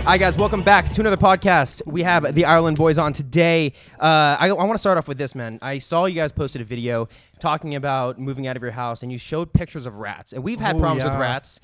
Hi guys, welcome back to another podcast. We have the Ireland boys on today. I want to start off with this, man. I saw you guys posted a video talking about moving out of your house, and you showed pictures of rats. And we've had problems with rats.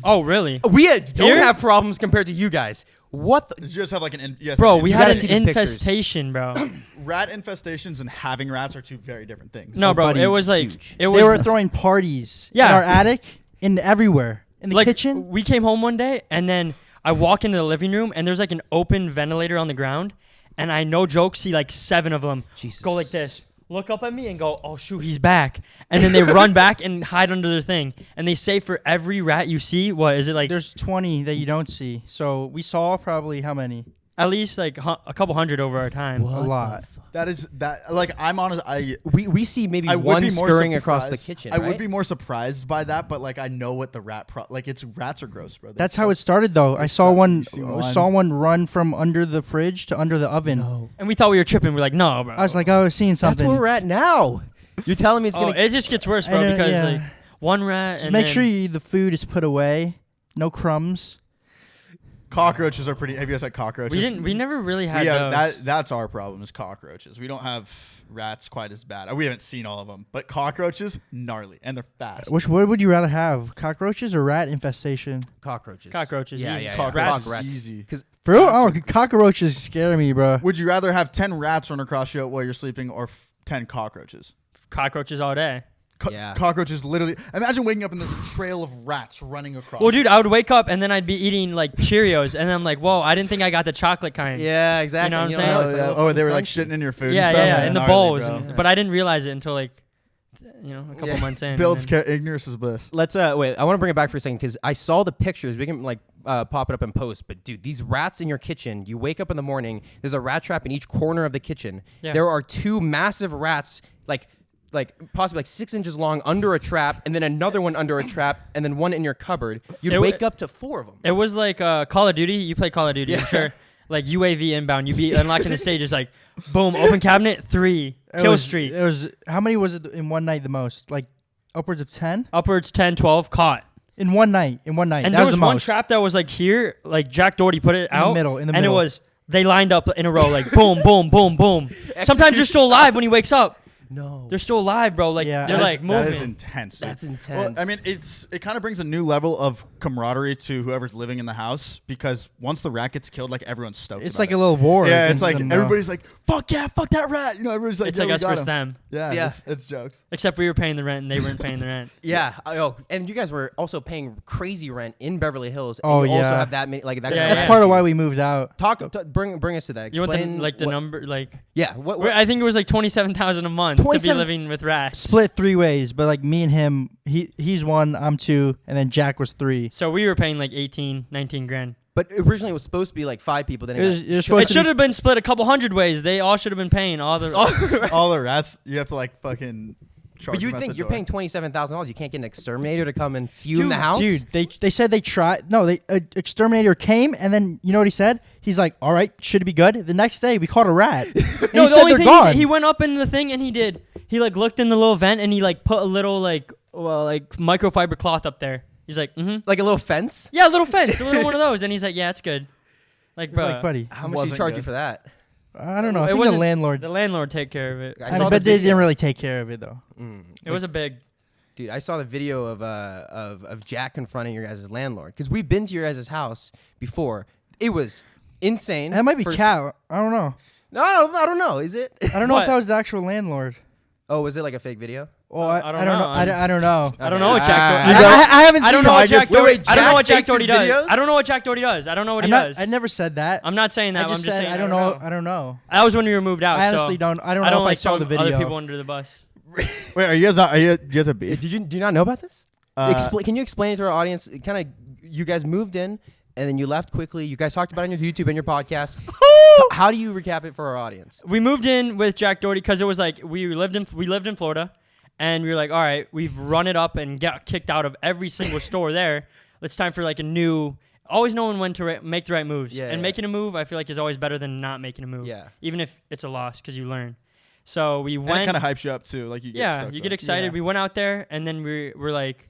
Oh, really? We don't have problems compared to you guys. What? Did you guys have like an? Bro, we had an infestation, bro. Rat infestations and having rats are two very different things. No, bro, buddy, it was like huge. They were throwing parties in our attic, in everywhere, in the kitchen. We came home one day, and then I walk into the living room, and there's like an open ventilator on the ground, and I no joke see like 7 of them go like this, look up at me, and go, "Oh shoot, he's back!" And then they run back and hide under their thing. And they say for every rat you see, what is it like? There's 20 that you don't see. So we saw probably how many? At least like a couple hundred over our time. A lot. That is that. Like I'm honest. We see maybe one scurrying across the kitchen. I would be more surprised by that, but like I know what the rat rats are gross, bro. That's how it started, though. I saw one run from under the fridge to under the oven. No. And we thought we were tripping. We're like, no, bro. I was like, I was seeing something. That's where we're at now. You're telling me it's gonna? It just gets worse, bro. Because like one rat. Just and make then sure the food is put away. No crumbs. Cockroaches are pretty. Have you guys had cockroaches? We never really had those. That's our problem is cockroaches. We don't have rats quite as bad. We haven't seen all of them, but cockroaches gnarly and they're fast. What would you rather have, cockroaches or rat infestation? Cockroaches. Cockroaches. Yeah. Cockroaches Rats. easy. Because For real? Oh, cockroaches scare me, bro. Would you rather have 10 rats run across you while you're sleeping or 10 cockroaches? Cockroaches all day. Cockroaches literally. Imagine waking up and there's a trail of rats running across. Well, dude, I would wake up and then I'd be eating like Cheerios, and then I'm like, whoa, I didn't think I got the chocolate kind. Yeah, exactly. You know what I'm saying? Oh, they were like shitting in your food. Yeah, in the gnarly, bowls. bro. But I didn't realize it until like, a couple months in. Builds ignorance is bliss. Let's wait. I want to bring it back for a second because I saw the pictures. We can like pop it up in post. But dude, these rats in your kitchen. You wake up in the morning. There's a rat trap in each corner of the kitchen. Yeah. There are 2 massive rats, like possibly like 6 inches long under a trap, and then another one under a trap, and then one in your cupboard. You'd wake up to 4 of them. It was like Call of Duty. You play Call of Duty, I'm sure. Like UAV inbound. You'd be unlocking the stages like, boom, open cabinet, 3, kill streak. It was how many was it in one night the most? Like upwards of 10? Upwards 10, 12, caught. In one night. And that there was the one most. trap that was like here, like Jack Doherty put it out. In the and middle. it was, they lined up in a row, like boom, boom, boom, boom. Sometimes they're still alive when he wakes up. No. They're still alive, bro. Like, they're like moving. That is intense. That's intense. Well, I mean, it kind of brings a new level of camaraderie to whoever's living in the house because once the rat gets killed, like everyone's stoked. It's about like it. a little war. Yeah, it's like them, everybody's like, "Fuck yeah, fuck that rat!" You know, everybody's like, It's "Yeah, like we us got versus him." them. Yeah. It's jokes. Except we were paying the rent and they weren't paying the rent. Yeah. Oh, and you guys were also paying crazy rent in Beverly Hills. And Oh, you also yeah. have that many, like that. Yeah, kind That's part of why we moved out. Bring us to that. You want Explain the number, like? Yeah. I think it was like $27,000 a month to be 27 living with rats. Split 3 ways, but like me and him, he's 1, I'm 2, and then Jack was 3. So we were paying like 18, 19 grand. But originally it was supposed to be like 5 people. Then It should have been split a couple hundred ways. They all should have been paying all the. All the rats, you have to like fucking. But you think you're paying $27,000? You can't get an exterminator to come and fume the house, Dude, they said they tried. No, exterminator came, and then you know what he said? He's like, "All right, should it be good?" The next day, we caught a rat. No, the only thing he went up in the thing and he like looked in the little vent and he like put a little like microfiber cloth up there. He's like, like a little fence. Yeah, a little fence, a little one of those, and he's like, yeah, it's good. Like, bro, like, buddy, how much did he charge you for that? I don't know. I it think wasn't the landlord take care of it. but they didn't really take care of it though. It was a big. Dude, I saw the video of Jack confronting your guys' landlord because we've been to your guys' house before. It was insane. That might be Cal. I don't know. No, I don't know. Is it? I don't know if that was the actual landlord. Oh, was it like a fake video? Oh, I don't know. I don't know. I don't know what Jack Doherty. I haven't seen. I don't know what Jack Doherty. I don't know what Jack Jack Doherty does. videos? I don't know what Jack Doherty does. I don't know what he does. I never said that. I'm not saying that. I just I'm just said saying I don't know. I don't know. That was when we were moved out. I honestly don't. I don't know if I saw the video. Other people under the bus. Wait, are you guys not? Are you guys a beef? Do you not know about this? Can you explain to our audience? Kind of, you guys moved in and then you left quickly. You guys talked about it on your YouTube and your podcast. How do you recap it for our audience? We moved in with Jack Doherty because it was like we lived in Florida, and we were like, all right, we've run it up and got kicked out of every single store there. It's time for like a new. Always knowing when to make the right moves. Yeah, and making a move, I feel like, is always better than not making a move. Yeah. Even if it's a loss, because you learn. So we And went. it kind of hypes you up too, like you. Get Yeah, stoked you up. get excited. Yeah. We went out there, and then we're like,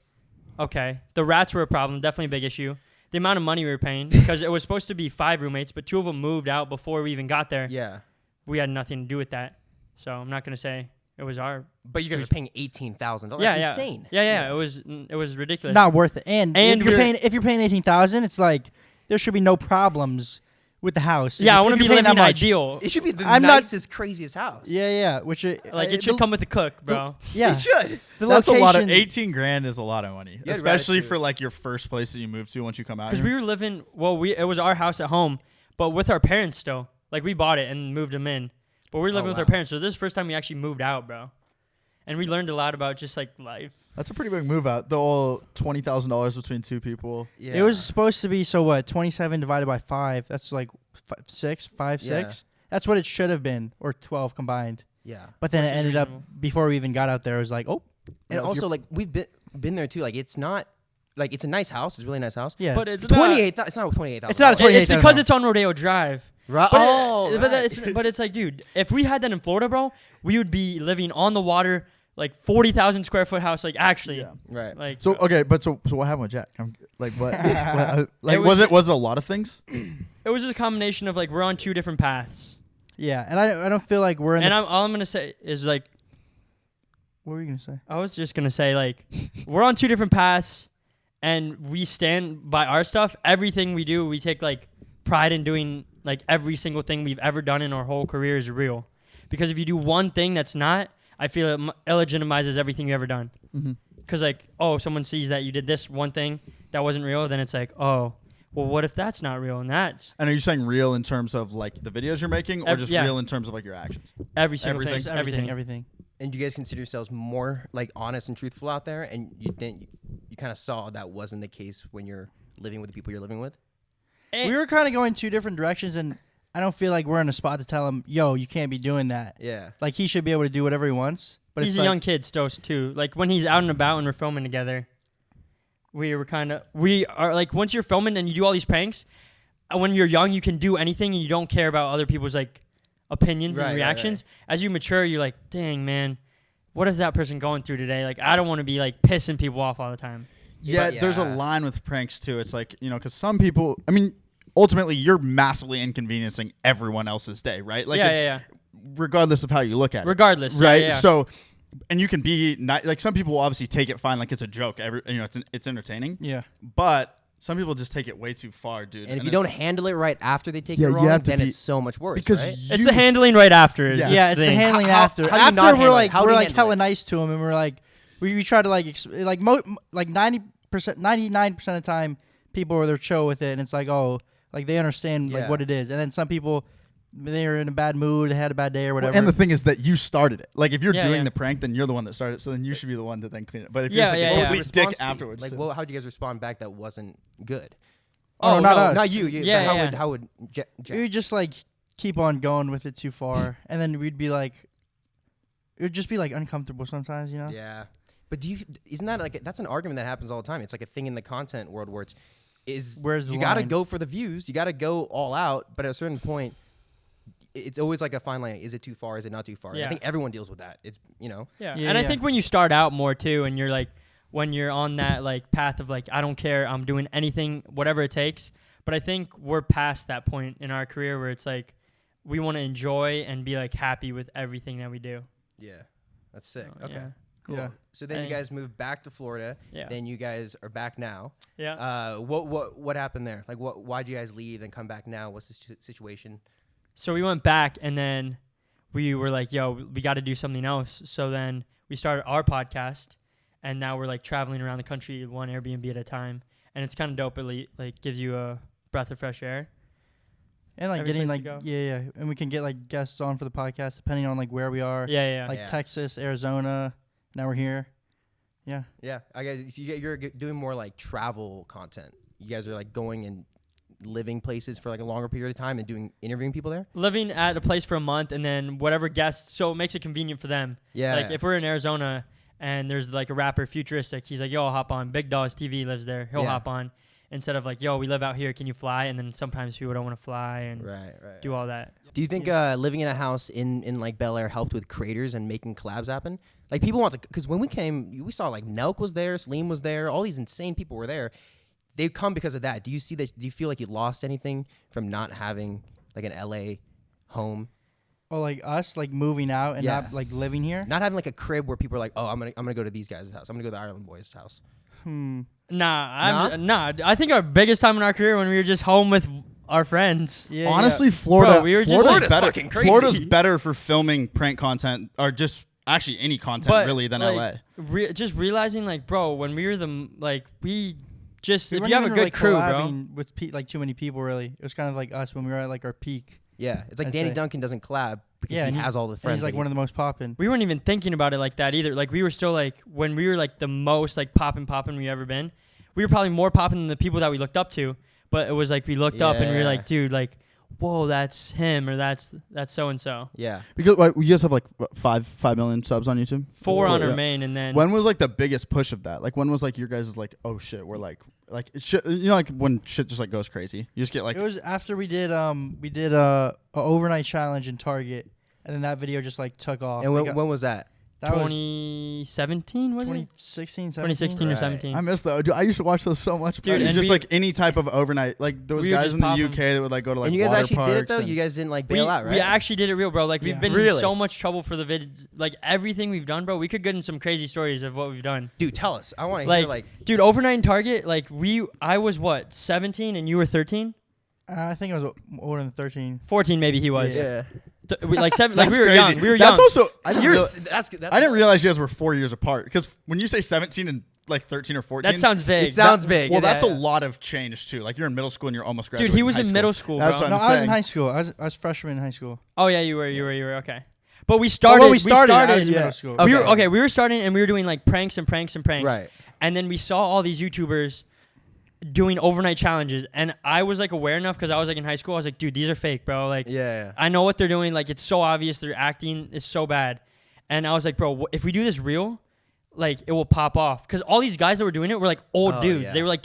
Okay. The rats were a problem. Definitely a big issue. The amount of money we were paying, because it was supposed to be 5 roommates, but 2 of them moved out before we even got there. Yeah. We had nothing to do with that. So I'm not going to say it was our... But you guys are paying $18,000. That's yeah. insane. Yeah. It was ridiculous. Not worth it. And if you're we're- paying $18,000, it's like there should be no problems with the house. Yeah, I If want to be you're paying living that much- ideal. It should be the I'm not- nicest, craziest house. Yeah. Which It should come with the cook, bro. Yeah. It should. The That's a lot of location- 18 grand is a lot of money, Yeah, especially right, for like your first place that you move to once you come out. Because we were living... Well, it was our house at home, but with our parents still. Like, we bought it and moved them in. But we were living with our wow. parents, so this is the first time we actually moved out, bro. And we learned a lot about just, like, life. That's a pretty big move out. The whole $20,000 between 2 people. Yeah. It was supposed to be 27 divided by 5. That's like 6. Yeah. That's what it should have been, or 12 combined. Yeah. But then it Which is ended up reasonable. before we even got out there. It was like, oh, And well, also, like, we've been there too. Like, it's not like it's a nice house. It's a really nice house. yeah. But it's 28. It's not 28,000. It's not a 28. It's because it's on Rodeo Drive. Right. But Oh, but it's like, dude, if we had that in Florida, bro, we would be living on the water, like 40,000 square foot house. Like, actually, Yeah. right. like, So okay, but so what happened with Jack? Like what? Like was- was it a lot of things? it was just a combination of like we're on 2 different paths. Yeah, and I don't feel like we're in. And all I'm gonna say is like, what were you gonna say? I was just gonna say like, we're on 2 different paths, and we stand by our stuff. Everything we do, we take like pride in doing. Like every single thing we've ever done in our whole career is real. Because if you do one thing that's not, I feel it illegitimizes everything you've ever done. Because like, oh, someone sees that you did this one thing that wasn't real, then it's like, oh, well, what if that's not real? And that's And are you saying real in terms of like the videos you're making, or just yeah. real in terms of like your actions? every single Everything. thing. Everything. And you guys consider yourselves more like honest and truthful out there, and you kind of saw that wasn't the case when you're living with the people you're living with. And We were kind of going 2 different directions, and I don't feel like we're in a spot to tell him, yo, you can't be doing that. Yeah. Like, he should be able to do whatever he wants. But he's it's a like, young kid still too. Like when he's out and about and we're filming together, we are like, once you're filming and you do all these pranks, when you're young, you can do anything and you don't care about other people's like opinions Right, and right, reactions. As you mature, you're like, dang, man, what is that person going through today? Like, I don't want to be like pissing people off all the time. Yeah, But- there's a yeah. line with pranks too. It's like, because some people, I mean, ultimately you're massively inconveniencing everyone else's day, right? Like Yeah. regardless of how you look at Regardless, it. Right? Yeah. So and you can be like some people will obviously take it fine, like it's a joke. It's entertaining. yeah. But some people just take it way too far, dude. And if you don't handle it right after they take Yeah, it you wrong, have to then be- it's so much worse, because right? It's the handling right after. Is Yeah. the Yeah, it's the thing. handling How- after. how do you not After handle it? How do we're you like handle hella it? nice to him, and we're like, we try to like 90%, 99% of the time, people are chill with it, and it's like, oh, like they understand Yeah. like what it is. And then some people, they're in a bad mood, they had a bad day or whatever. And the thing is that you started it. Like if you're Yeah, doing yeah. the prank, then you're the one that started it. So then you should be the one to then clean it. But if Yeah, you're yeah, just like yeah. a complete dick Response be? afterwards, Like, so- how'd you guys respond back that wasn't good? Oh, not us. not you. Yeah, but yeah. How would Jack? we would just like keep on going with it too far, and then we'd be like, it would just be like uncomfortable sometimes, you know? Yeah, but isn't that like that's an argument that happens all the time? It's like a thing in the content world where Where's the you got to line? go for the views, you got to go all out, but at a certain point, it's always like a fine line. Is it too far? Is it not too far? Yeah. I think everyone deals with that. It's Yeah. Yeah, And I yeah. think when you start out more too, and you're like, when you're on that like path of like, I don't care, I'm doing anything, whatever it takes. But I think we're past that point in our career where it's like, we want to enjoy and be like happy with everything that we do. yeah, that's sick. So, Okay, yeah. cool. Yeah. So then you And- guys moved back to Florida. Yeah. Then you guys are back now. Yeah. What happened there? Like, why'd you guys leave and come back now? What's the situation? So we went back and then we were like, yo, we got to do something else. So then we started our podcast and now we're like traveling around the country one Airbnb at a time. And it's kind of dope. It like gives you a breath of fresh air. And like Every getting place like, you go. yeah, and we can get like guests on for the podcast depending on like where we are. Yeah. Like Yeah. Texas, Arizona. Now we're here. Yeah. Yeah, I guess you're doing more like travel content. You guys are like going and living places for like a longer period of time and interviewing people there. Living at a place for a month and then whatever guests, so it makes it convenient for them. Yeah, Like if we're in Arizona and there's like a rapper Futuristic, he's like, yo, I'll hop on. Big Dawes TV lives there. He'll Yeah. hop on. instead of like, yo, we live out here, can you fly? And then sometimes people don't want to fly and do all that. Do you think living in a house in like Bel Air helped with creators and making collabs happen? Like people want to, because when we came, we saw like Nelk was there, Salim was there, all these insane people were there. They come because of that. Do you see that? Do you feel like you lost anything from not having like an LA home? Or like us, like moving out and not like living here? Not having like a crib where people are like, oh, I'm gonna go to these guys' house. I'm gonna go to the Ireland Boys' house. Nah. I think our biggest time in our career when we were just home with our friends. Yeah, Honestly, Florida, Bro, we were just Florida's like, better. fucking crazy. Florida's better for filming prank content or just actually any content really than like, LA. Just realizing like, bro, when we were we just, if weren't you have a even, good like, crew, bro. collabing with like too many people, really. It was kind of like us when we were at like our peak. Yeah, it's like I'd Danny say. Duncan doesn't collab because he and has all the and friends. he's like one of the most poppin'. We weren't even thinking about it like that either. Like we were still like, when we were like the most like poppin' we've ever been, we were probably more poppin' than the people that we looked up to. But it was like we looked up and we were like, dude, like, whoa, that's him or that's so and so. Yeah, Because you guys have like 5 million subs on YouTube. 4 on our main, and then When was like the biggest push of that? Like when was like your guys is like, oh shit, we're like shit, you know, like when shit just like goes crazy. You just get like It was after we did a overnight challenge in Target, and then that video just like took off. and when was that? That was 2017 was it? 2016, 2016 or Right. 17. I miss that. Dude, I used to watch those so much. Dude, Dude, and just we- like any type of overnight. Like there was We were guys just in the popping. UK that would like go to like And you guys water actually did it though. parks You guys didn't like We, bail out, right? we actually did it real, bro. Like we've Yeah. been Really? in so much trouble for the vids. Like everything we've done, bro. We could get in some crazy stories of what we've done. Dude, tell us. I want to Like, hear like. dude, overnight in Target. Like I was what 17 and you were 13, I think I was older than 13. 14 maybe he was. Yeah. Like 7. Like That's we were crazy. young. We were That's young. also I didn't, That's I didn't realize you guys were 4 years apart. Because when you say 17 and like 13 or 14, That sounds big. It sounds big. Well, Yeah, that's yeah. a lot of change too. Like you're in middle school and you're almost Dude, graduating. he was high in school. middle school, That's bro. what No, I'm I was saying. in high school. I was freshman in high school. Oh yeah, you were okay. But we started. we started, I was in yeah. middle school. We were Okay. okay. We were starting and we were doing like pranks. Right. And then we saw all these YouTubers doing overnight challenges, and I was like aware enough because I was like in high school. I was like, dude, these are fake, bro. Like, Yeah. I know what they're doing. Like, it's so obvious. Their acting is so bad. And I was like, bro, if we do this real, like, it will pop off. Because all these guys that were doing it were like old Oh, dudes. yeah. They were like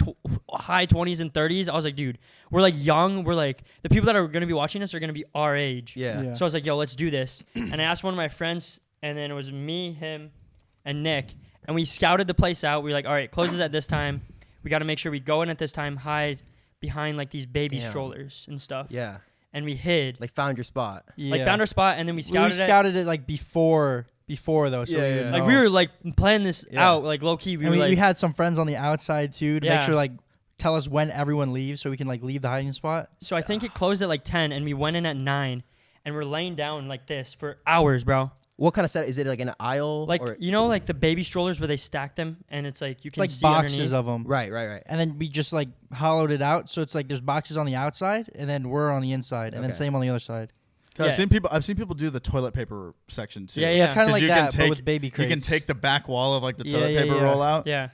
high 20s and 30s. I was like, dude, we're like young. We're like, the people that are going to be watching us are going to be our age. Yeah. Yeah. So I was like, yo, let's do this. And I asked one of my friends, and then it was me, him, and Nick. And we scouted the place out. We were like, all right, it closes at this time. We got to make sure we go in at this time, hide behind like these baby Damn. strollers and stuff. Yeah. And we hid. Like found your spot. Like found our spot, and then we we scouted it. it like before though. So Yeah, we yeah. would Like know. we were like planning this Yeah. out, like low key. We And were we like, had some friends on the outside too to Yeah. make sure like tell us when everyone leaves so we can like leave the hiding spot. so I think it closed at like 10, and we went in at 9, and we're laying down like this for hours, bro. What kind of set? Is it like an aisle? Like or? you know, like the baby strollers where they stack them, and it's like you It's can like see boxes underneath. of them. Right. And then we just like hollowed it out so it's like there's boxes on the outside and then we're on the inside and then Okay. same on the other side. Yeah. I've seen people do the toilet paper section too. Yeah, yeah. It's kind of 'Cause like you can that but take- with baby You crates. can take the back wall of like the Yeah, toilet yeah, paper yeah. roll out. Yeah, And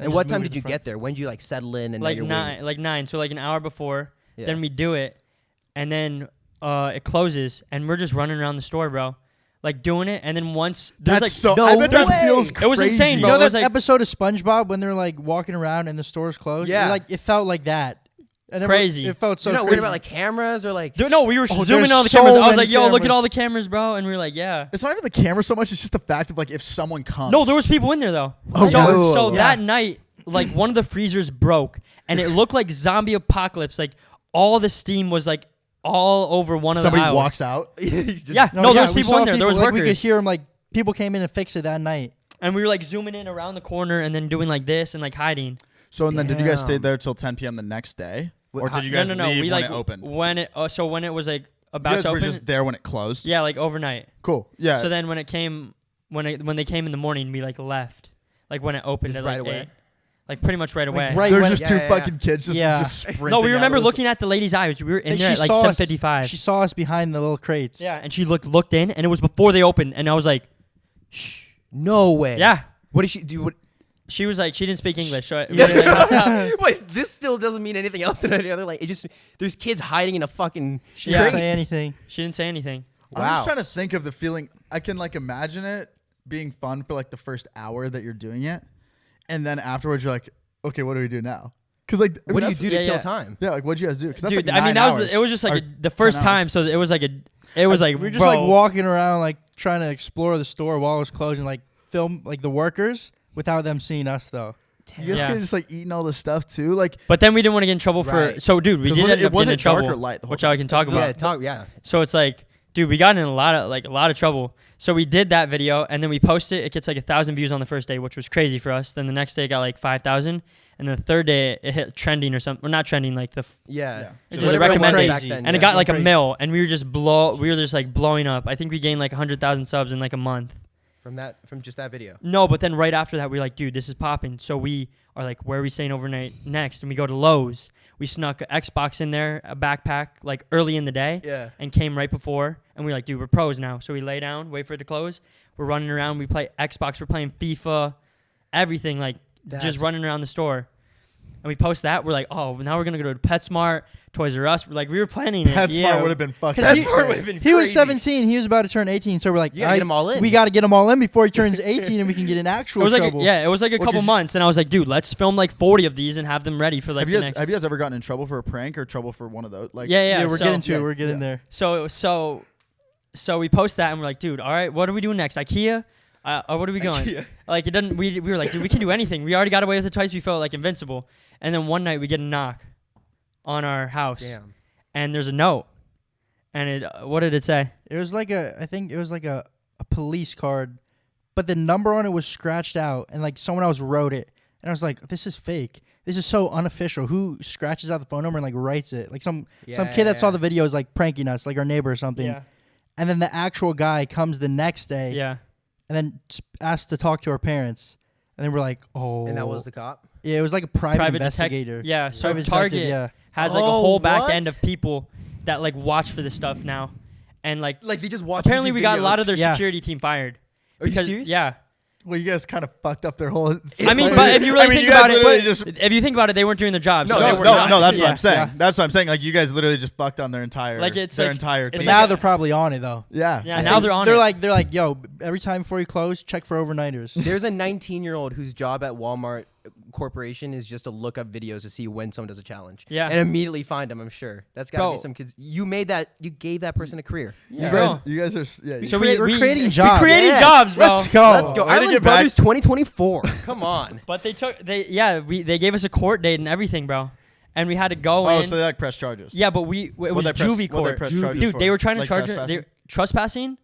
just what move time it to did the you front. get there? When did you like settle in and like now you're 9, waiting? like 9. So like an hour before, Yeah. then we do it, and then it closes, and we're just running around the store, bro, like doing it. And then once there's That's like so. no I bet that way. feels It crazy. was insane, You bro. know It that was like- episode of SpongeBob when they're like walking around and the store's closed? Yeah. It felt like that. And Crazy. It felt so You're not crazy. worried about like cameras or like. Dude, no, we were Oh, zooming there's all the so cameras. I was many like, yo, look at cameras. all the cameras, bro. And we were like, yeah. It's not even the camera so much. It's just the fact of like if someone comes. No, there was people in there though. Oh, so yeah. that night, like one of the freezers broke, and it looked like zombie apocalypse. Like all the steam was like all over one of somebody the aisles. walks out. Yeah, no, there was we people saw in there. There was like, we workers, could hear them like people came in and fixed it that night. and we were like zooming in around the corner and then doing like this and like hiding. So and then did you guys stay Damn. there till 10 p.m. the next day, or how- did you guys no. leave We when like it opened? when it. So when it was like You about guys to were open. just there when it closed. Yeah, like overnight. Cool. Yeah. So then when it came, when they came in the morning, we like left. Like when it opened Just at like right away? 8. Like pretty much right away. right There's when- just Yeah, two yeah, fucking kids just Yeah. sprinting. No, we out remember of looking at the lady's eyes. We were in And there she at like saw us- 7:55. She saw us behind the little crates. Yeah, and she looked in, and it was before they opened, and I was like, shh. No way. Yeah. What did she do? What? She was like, she didn't speak English, so Yeah. we left out. Wait, this still doesn't mean anything else in any other language. It just there's kids hiding in a fucking. She Yeah. didn't say anything. She didn't say anything. I'm Wow. just trying to think of the feeling. I can like imagine it being fun for like the first hour that you're doing it, and then afterwards you're like, okay, what do we do now? Because like, What do you that's- do to Yeah, kill yeah. time? Yeah, like what'd you guys do? Because that's Dude, like I mean, 9 that hours. was it was just like Or the first 10 hours. time, so it was like we we were just bro, like walking around, like trying to explore the store while it was closed and like film like the workers without them seeing us though. You guys Yeah. could have just like eaten all this stuff too. Like, But then we didn't want to get in trouble for. Right. So, dude, we 'Cause did was end it up getting in wasn't dark trouble, or light the whole which I can talk about. Yeah. So it's like, dude, we got in a lot of trouble. So we did that video, and then we posted. It gets like 1,000 views on the first day, which was crazy for us. Then the next day it got like 5,000, and the third day it hit trending or something. Or not trending, like the. Yeah. It Just just whatever it was recommended, back then, and it yeah. got like a Crazy. mil, and we were just like blowing up. I think we gained like 100,000 subs in like a month. From just that video. No, but then right after that, we were like, dude, this is popping. So we are like, where are we staying overnight next? And we go to Lowe's. We snuck an Xbox in there, a backpack, like early in the day, Yeah. and came right before. And we are like, dude, we're pros now. So we lay down, wait for it to close. We're running around. We play Xbox. We're playing FIFA, everything, like just running around the store. And we post that. We're like, oh, now we're going to go to PetSmart, Toys R Us. Like, we were planning it. PetSmart would have been fucking. Because That part would have been he was crazy. 17. He was about to turn 18. So we're like, You gotta get 'em all in. We got to get him all in before he turns 18, and we can get in actual It was like trouble. it was like a Well, couple 'cause you- months, and I was like, dude, let's film like 40 of these and have them ready for like Have the next. you guys ever gotten in trouble for a prank or trouble for one of those? Like, Yeah, we're so- getting to yeah, it. We're getting yeah. there. So we post that and we're like, dude, all right, what are we doing next? IKEA? Or what are we going? IKEA. Like it doesn't. We were like, dude, we can do anything. We already got away with it twice. We felt like invincible. And then one night we get a knock on our house, Damn. and there's a note. And it, what did it say? It was like I think it was like a police card, but the number on it was scratched out, and like someone else wrote it. And I was like, this is fake. This is so unofficial. Who scratches out the phone number and like writes it? Like some kid that saw the video is like pranking us, like our neighbor or something. Yeah. And then the actual guy comes the next day Yeah. and then asks to talk to our parents. And then we're like, oh. And that was the cop. Yeah, it was like a private detec- investigator. Yeah. So Private Target detective, yeah. has like a Oh, whole back what? end of people that like watch for this stuff now, and like Like they just watched. apparently YouTube we got a lot videos. of their Yeah. security team fired. Are you Because- serious? Yeah. Well, you guys kind of fucked up their whole. I mean, but if you really think you guys about it, literally just. if you think about it, they weren't doing their job. No, so they No, were no, not. no, that's what Yeah. I'm saying. Yeah. That's what I'm saying. Like you guys literally just fucked on their entire, Like, it's their like- entire it's team. like Now a- they're probably on it though. yeah. Yeah, I now think- they're on They're it. like, yo, every time before you close, check for overnighters. There's a 19-year-old whose job at Walmart Corporation is just to look up videos to see when someone does a challenge. Yeah. And immediately find them. I'm sure that's got to Bro. be some kids. You gave that person a career. You Bro. guys, you guys are. Yeah. So we're creating jobs. We created Yes. jobs, bro. Let's go. Let's go. Way to Island get back. Brothers 2024. Come on. But they gave us a court date and everything, bro. And we had to go Oh, in. so they like press charges. Yeah, but it was they press- juvie what'd they court. press charges Dude, for? they were trying to Like charge trespassing? trespassing.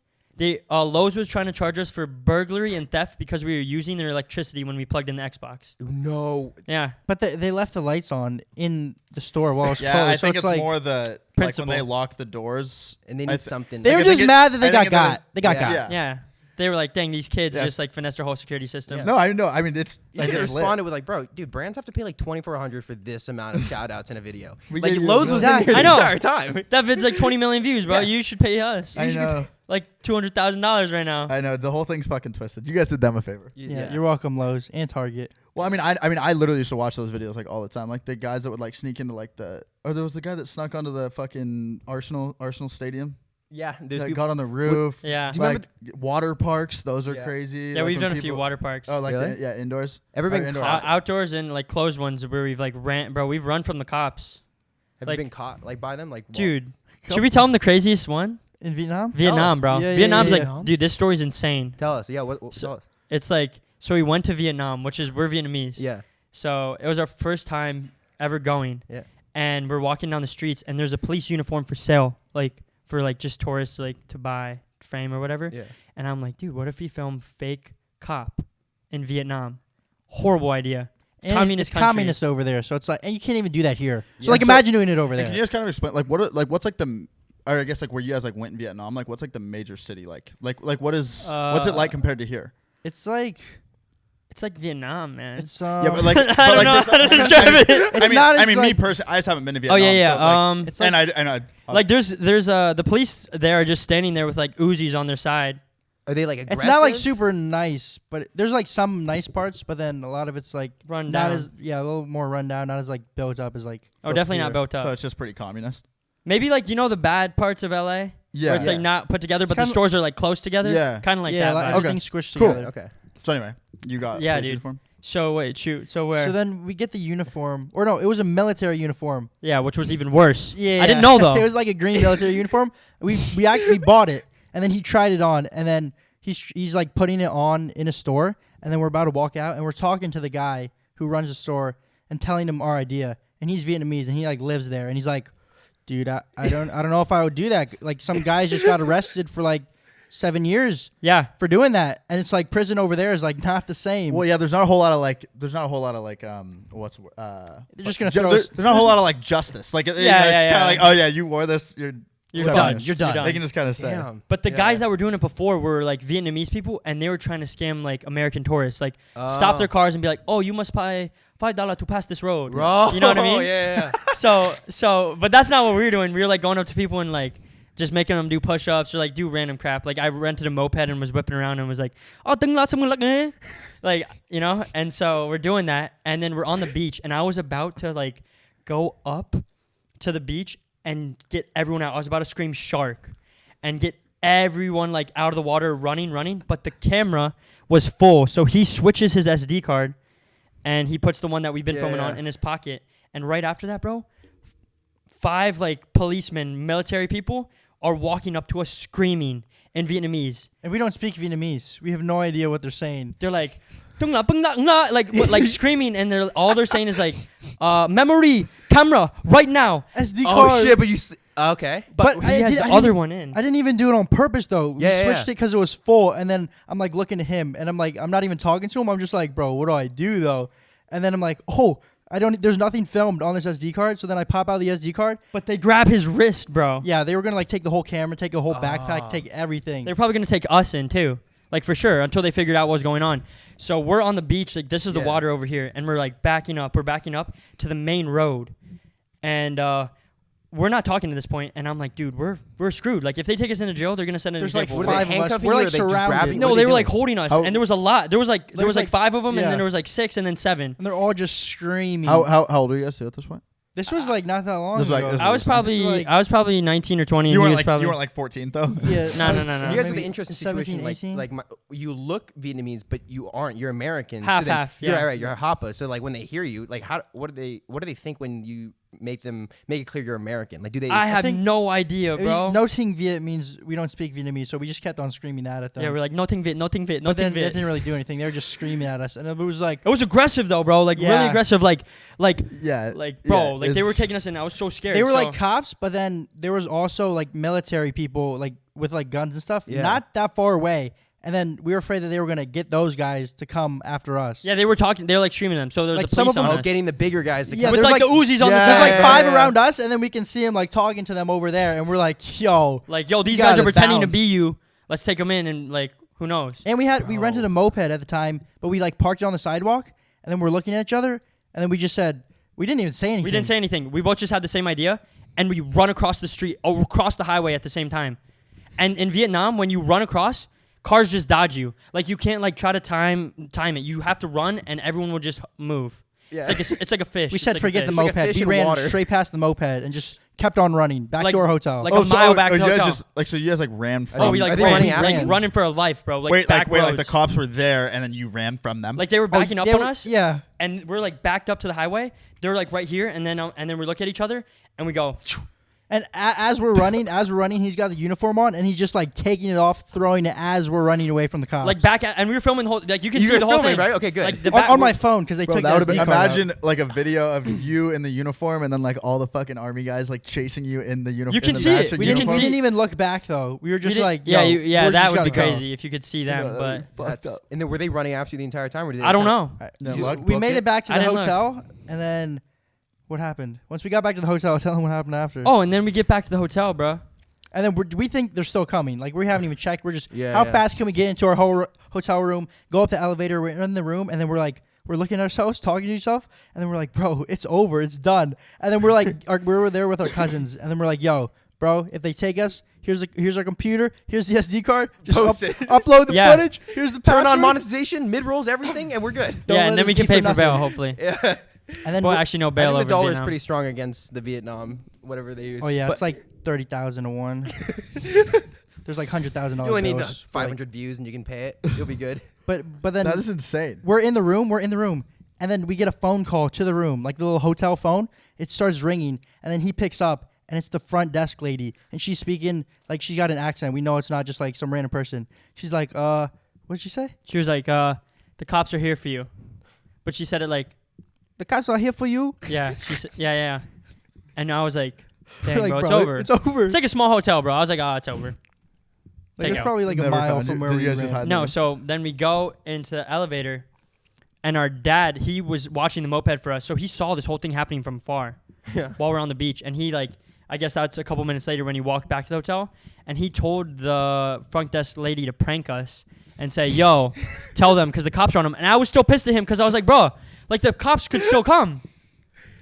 Lowe's was trying to charge us for burglary and theft because we were using their electricity when we plugged in the Xbox. No. Yeah. But they left the lights on in the store while it was Yeah, closed. I so think it's like more the like Principle. when they lock the doors And they I need thi- something. they Like, were I just think mad that they I got think got. They got Yeah. got. Yeah. Yeah. They were like, dang, these kids Yeah. just like finessed our whole security system. Yeah. No, I know. I mean, it's You like should have it's lit. responded with like, bro, dude, brands have to pay like $2,400 for this amount of shout outs in a video. We Like gave you Lowe's a was million. in here I the know. entire time. That vid's like 20 million views, bro. Yeah. You should pay us. I know. Like $200,000 right now. I know. The whole thing's fucking twisted. You guys did them a favor. Yeah, you're welcome, Lowe's and Target. Well, I literally used to watch those videos like all the time. Like the guys that would like sneak into like there was the guy that snuck onto the fucking Arsenal Stadium. Yeah. There's That people. got on the roof. Yeah. Do you remember Like water parks, those are Yeah. crazy. Yeah, Like we've when done a few people- water parks. Oh, like Really? indoors. Ever Or been indoor. caught? Outdoors and like closed ones where we've like ran, bro. We've run from the cops, Have like- you been caught like by them? Like, what? dude. Should we tell them the craziest one? In Vietnam? Vietnam, us. bro. Yeah, yeah, Vietnam's yeah, like, yeah. dude, this story's insane. Tell us. Yeah. What So- tell us. It's like, so we went to Vietnam, which is we're Vietnamese. Yeah. So it was our first time ever going. Yeah. And we're walking down the streets, and there's a police uniform for sale, like for like just tourists like to buy, frame or whatever. Yeah. And I'm like, dude, what if we film fake cop in Vietnam? Horrible idea. And Communist it's country. communist over there, so it's like, and you can't even do that here. So Yeah. like, So- imagine doing it over And there. can you guys kind of explain what's like the or I guess like where you guys like went in Vietnam, like what's like the major city like what is what's it like compared to here? It's like It's like Vietnam, man. it's Yeah, but like I don't know how to describe it. It's not as me like- personally, I just haven't been to Oh Vietnam. yeah, so, yeah. like, it's like, and I Like there's the police there are just standing there with like Uzis on their side. Are they like aggressive? it's not like super nice, but there's like some nice parts, but then a lot of it's like Run not down. as a little more run down, not as like built up as like. Oh, definitely not built so up. it's just pretty communist. Maybe like the bad parts of LA, Yeah. where it's Yeah. like not put together, It's but the kinda- stores are like close together. Yeah. Kind of like yeah, that. like vibe. Okay. everything's squished Cool. together. Okay. So anyway, you got Yeah, police dude. uniform? So wait, shoot. So where? So then we get the uniform, or no, it was a military uniform. Yeah, which was even worse. Yeah, I didn't know though. It was like a green military uniform. We actually bought it, and then he tried it on, and then he's like putting it on in a store, and then we're about to walk out, and we're talking to the guy who runs the store and telling him our idea, and he's Vietnamese, and he like lives there, and he's like, dude, I don't know if I would do that. Like some guys just got arrested for like 7 years. Yeah. For doing that, and it's like prison over there is like not the same. Well, yeah, there's not a whole lot of like what's They're just gonna there's not a whole lot of like justice. Like it's yeah, kind yeah. of like, oh yeah, you wore this, you're You're done. You're done. They can just kind of say. Damn. But the Yeah. guys that were doing it before were like Vietnamese people, and they were trying to scam like American tourists, like stop their cars and be like, "Oh, you must pay $5 to pass this road." Bro. You know what I mean? Yeah. But that's not what we were doing. We were like going up to people and like just making them do push-ups or like do random crap. Like I rented a moped and was whipping around and was like, "Oh, like you know." And so we're doing that, and then we're on the beach, and I was about to like go up to the beach and get everyone out. I was about to scream shark and get everyone like out of the water running, but the camera was full. So he switches his SD card and he puts the one that we've been filming on in his pocket. And right after that, bro, 5 like policemen, military people are walking up to us screaming in Vietnamese. And we don't speak Vietnamese. We have no idea what they're saying. They're like, "Tung la, bung la, ng la," like screaming, and all they're saying is like, memory, camera, right now. SD Oh card. shit! But okay. But he has the other one in. I didn't even do it on purpose though. We Yeah, switched it because it was full, and then I'm like looking at him, and I'm like, I'm not even talking to him. I'm just like, bro, what do I do though? And then I'm like, oh, there's nothing filmed on this SD card. So then I pop out the SD card. But they grab his wrist, bro. Yeah, they were gonna like take the whole camera, take a whole backpack, take everything. They're probably gonna take us in too, like for sure, until they figured out what was going on. So we're on the beach, like this is the water over here, and we're like backing up. We're backing up to the main road, and we're not talking to this point. And I'm like, dude, we're screwed. Like if they take us into jail, they're gonna send an There's like example. 5 of us. handcuffing We're you or like they just grab surrounded. you? No, What are they they were like doing? holding us, How- and there was a lot. There was like There was like like 5 of them, and yeah. then there was like 6, and then 7. And they're all just screaming. How old are you guys at this point? This was like not that long This was like- ago. this I was probably like- 19 or 20. You and he weren't was like probably 14 though. Yeah, No, no, no, no. You guys have maybe the interesting 17, situation, 18? like you look Vietnamese, but you aren't. You're American. Half, so then half, You're yeah. right. You're a Hapa. So like when they hear you, like what do they think when you make it clear you're American? Like do they? I have think no idea, It was- bro. Noting Viet means we don't speak Vietnamese, so we just kept on screaming that at them. Yeah, we're like nothing Viet, but then nothing that Viet. didn't really do anything. They were just screaming at us, and it was like, It was aggressive though, bro. Like really Yeah. aggressive. Like Yeah. bro. yeah, Like they were it's- taking us in. I was so scared. they were so- like cops, but then there was also like military people, like with like guns and stuff, Yeah. not that far away. And then we were afraid that they were gonna get those guys to come after us. Yeah, they were talking. They were like streaming them. So there was Like, the some police of them- on us. getting the bigger guys to Yeah, come. with there's like, the Uzis on the Yeah, side. There's like 5 yeah. around us, and then we can see them like talking to them over there, and we're like, yo. Like, yo, these You guys are gotta pretending to bounce. be you. Let's take them in and like, who knows? And we rented a moped at the time, but we like parked it on the sidewalk, and then we're looking at each other, and then we just said, we didn't even say anything. We didn't say anything. We both just had the same idea, and we run across the street, or across the highway at the same time. And in Vietnam, when you run across, cars just dodge you. Like you can't like try to time it. You have to run, and everyone will just move. Yeah. It's like a fish. We It's said like a forget the fish. like a moped. fish We in ran water. straight past the moped and just kept on running back Like- to our hotel. like a mile back to the you guys hotel. just like so you guys like ran from. Oh, we Are like they ran, running after like you? running for our life, bro. Like wait, back like roads. the cops were there and then you ran from them. Like they were backing up on us. Yeah. And we're like backed up to the highway. They're like right here, and then we look at each other and we go. And as we're running, he's got the uniform on, and he's just like taking it off, throwing it as we're running away from the cops. Like back at, and we were filming the whole. Like you can You see guys the whole filming, thing, right? Okay, good. Like the on, back, on my phone because they Bro, took that would have the been. SD card out. Imagine like a video of you in the uniform and then like all the fucking army guys like chasing you in the uniform. You can see it. We You can didn't see- even look back though. We were just like, yeah, yo, yeah, we that just would be gotta go. crazy if you could see them. But And then were they running after you the entire time? Or did they I don't know. No, You luck, just- We booked made it back to I the didn't look. hotel, and then what happened? Once we got back to the hotel, tell them what happened after. Oh, and then we get back to the hotel, bro. And then we think they're still coming. Like we haven't even checked. We're just Yeah, how yeah. fast can we get into our whole hotel room? Go up the elevator. We're in the room, and then we're looking at ourselves, talking to yourself, and then we're like, bro, it's over, it's done. And then we're like, we were there with our cousins, and then we're like, yo, bro, if they take us, here's our computer, here's the SD card, just Post it. upload the Yeah. footage. Here's the Turn on password. monetization, mid rolls, everything, and we're good. Don't Yeah, let and then us we can be pay for for bail, nothing. hopefully. Yeah. And then Well, actually, no I bail think over the dollar is Vietnam. pretty strong against the Vietnam, whatever they use. oh yeah, But it's like 30,000 to 1. There's like $100,000 you only need bills for, like, 500 views and you can pay it. You'll be good. But then That is insane. we're in the room, and then we get a phone call to the room, like the little hotel phone. It starts ringing, and then he picks up, and it's the front desk lady, and she's speaking like she's got an accent. We know it's not just like some random person. She's like, what'd she say? She was like, the cops are here for you. But she said it like, The cops are here for you. yeah. She said, yeah. And I was like, dang, Like, bro, it's over. It's over. It's like a small hotel, bro. I was like, oh, it's over. Like, it's Takeout. probably like a Never mile found from you. where Did we you guys just ran. hide No, so then we go into the elevator, and our dad, he was watching the moped for us, so he saw this whole thing happening from far while we're on the beach, and he like, I guess that's a couple minutes later when he walked back to the hotel, and he told the front desk lady to prank us and say, yo, tell them, because the cops are on him, and I was still pissed at him, because I was like, bro, like the cops could still come.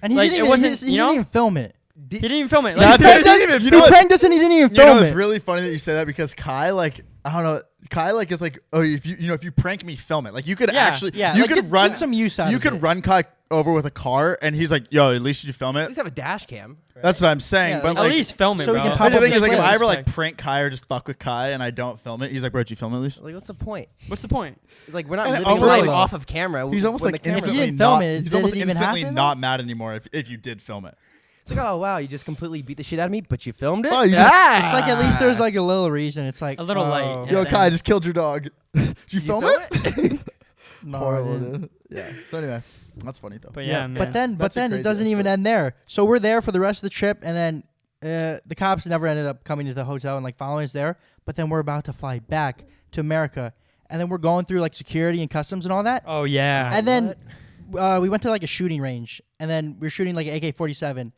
And he Like, didn't. it wasn't, He you know? didn't even film it. He didn't even film it. That's Like, it. pranked us, You he know what? pranked us and he didn't even You know, film it's it. really funny that you say that because Kai, like, I don't know, Kai, like, is like, oh, if you prank me, film it. Like, you could Yeah, actually, yeah, you like, could get run some use out You of could it. run Kai over with a car, and he's like, yo, at least you film At it. least have a dash cam. That's what I'm saying. Yeah, but like, at like, least film it, so we bro. can but pop the up thing is, like, if clips. I ever like prank Kai or just fuck with Kai and I don't film it, he's like, bro, did you film it at least? Like, what's the point? What's the point? Like, we're not And living almost life like- off of camera. He's almost when like the camera's If you instantly didn't film not. it, He's did almost it even instantly happen, not mad anymore if you did film it. It's like, oh wow, you just completely beat the shit out of me, but you filmed it. Oh, you just- It's like at least there's like a little reason. It's like A little light, oh, yeah. Yo, then- Kai, I just killed your dog. Did you film it? no, I Horrible, didn't. dude. Yeah. So anyway, that's funny though. But yeah, man. But then That's a it crazy doesn't ass even story. end there. So we're there for the rest of the trip, and then the cops never ended up coming to the hotel and like following us there. But then we're about to fly back to America, and then we're going through like security and customs and all that. Oh yeah. And then we went to like a shooting range, and then we were shooting like an AK-47.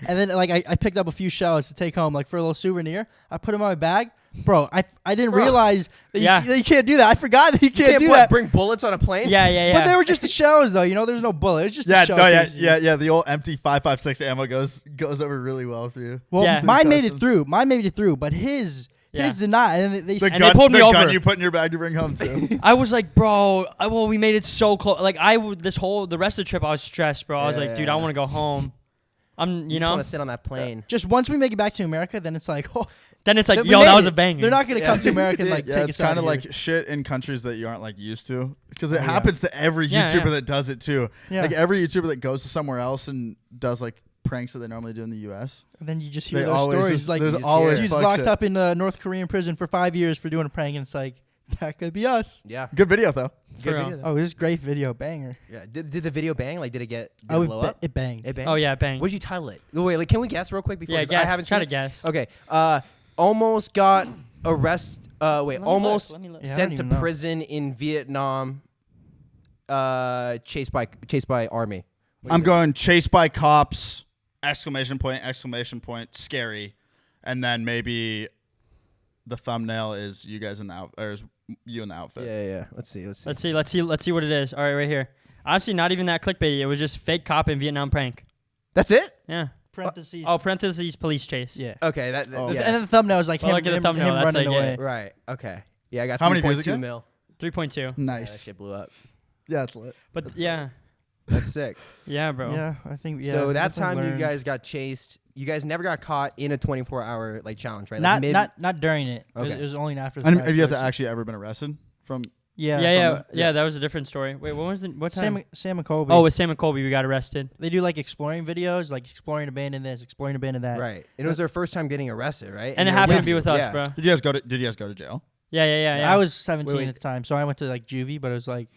And then like I picked up a few shells to take home like for a little souvenir. I put them in my bag. Bro, I didn't realize that Yeah. that you can't do that. I forgot that you can't do what, that. bring bullets on a plane? yeah. But they were just the shells though, you know, there's no bullet. It's just Yeah, the shell no, yeah, pieces. yeah. The old empty 5.56 ammo goes over really well through. Well, Yeah. mine made Customs. it through. Mine made it through, but his did not. And they The And gun, they pulled me the over. gun you put in your bag to bring home too. I was like, bro, well, we made it so close. Like the rest of the trip, I was stressed, bro. I was like, dude, I want to go home. You just know. want to sit on that plane. just once we make it back to America, then it's like, oh, Then it's like, we yo, made that was it. a banger. They're not gonna come to America and like Yeah, take it's us out kind of here. like shit in countries that you aren't like used to because it Oh, yeah. happens to every Yeah, YouTuber yeah. that does it too. Yeah. Like every YouTuber that goes to somewhere else and does like pranks that they normally do in the U.S. And then you just hear They those always stories just- like there's dude's always fuck locked shit. up in North Korean prison for 5 years for doing a prank, and it's like that could be us. Yeah. Good video though. Good For real. video, though. Oh, this is great video banger. Yeah. Did the video bang? Like, did it blow It, up? it banged. It banged? Oh yeah, bang. What did you title it? Oh, wait, like, can we guess real quick before? Yeah, 'cause guess. I haven't Try seen to it. guess. Okay. Almost got arrested. Let me Almost look, let me look. Yeah, I sent don't to even know. prison in Vietnam. Chased by army. I'm going chased by cops! Exclamation point! Scary, and then maybe the thumbnail is you guys in the or is you in the outfit. Yeah. Let's see. Let's see what it is. All right, right here. Honestly, not even that clickbaity. It was just fake cop in Vietnam prank. That's it. Yeah. Parentheses. Oh, parentheses police chase. yeah. Okay. That. Oh. Yeah. And then the thumbnail is like Oh, him, look at the him, thumbnail, him that's running like away. it. Right. Okay. Yeah, I got How many views 3.2 again? mil. 3.2. Yeah, that Nice. shit blew up. Yeah, it's lit. But yeah, That's sick. yeah, bro. Yeah, I think. Yeah, So that definitely time you learned. guys got chased. You guys never got caught in a 24-hour like challenge, right? not Like not during it. Okay. It was only after. The And fact. have you guys actually ever been arrested from? Yeah. Yeah. That was a different story. Wait, what time? Sam and Colby. Oh, with Sam and Colby, we got arrested. they do like exploring videos, like exploring abandoned this, exploring abandoned that. Right. And it was their first time getting arrested, right? And it they're happened to with be you. with us, Yeah. bro. Did you guys go to jail? Yeah. I was 17 Wait. at the time, so I went to like juvie, but it was like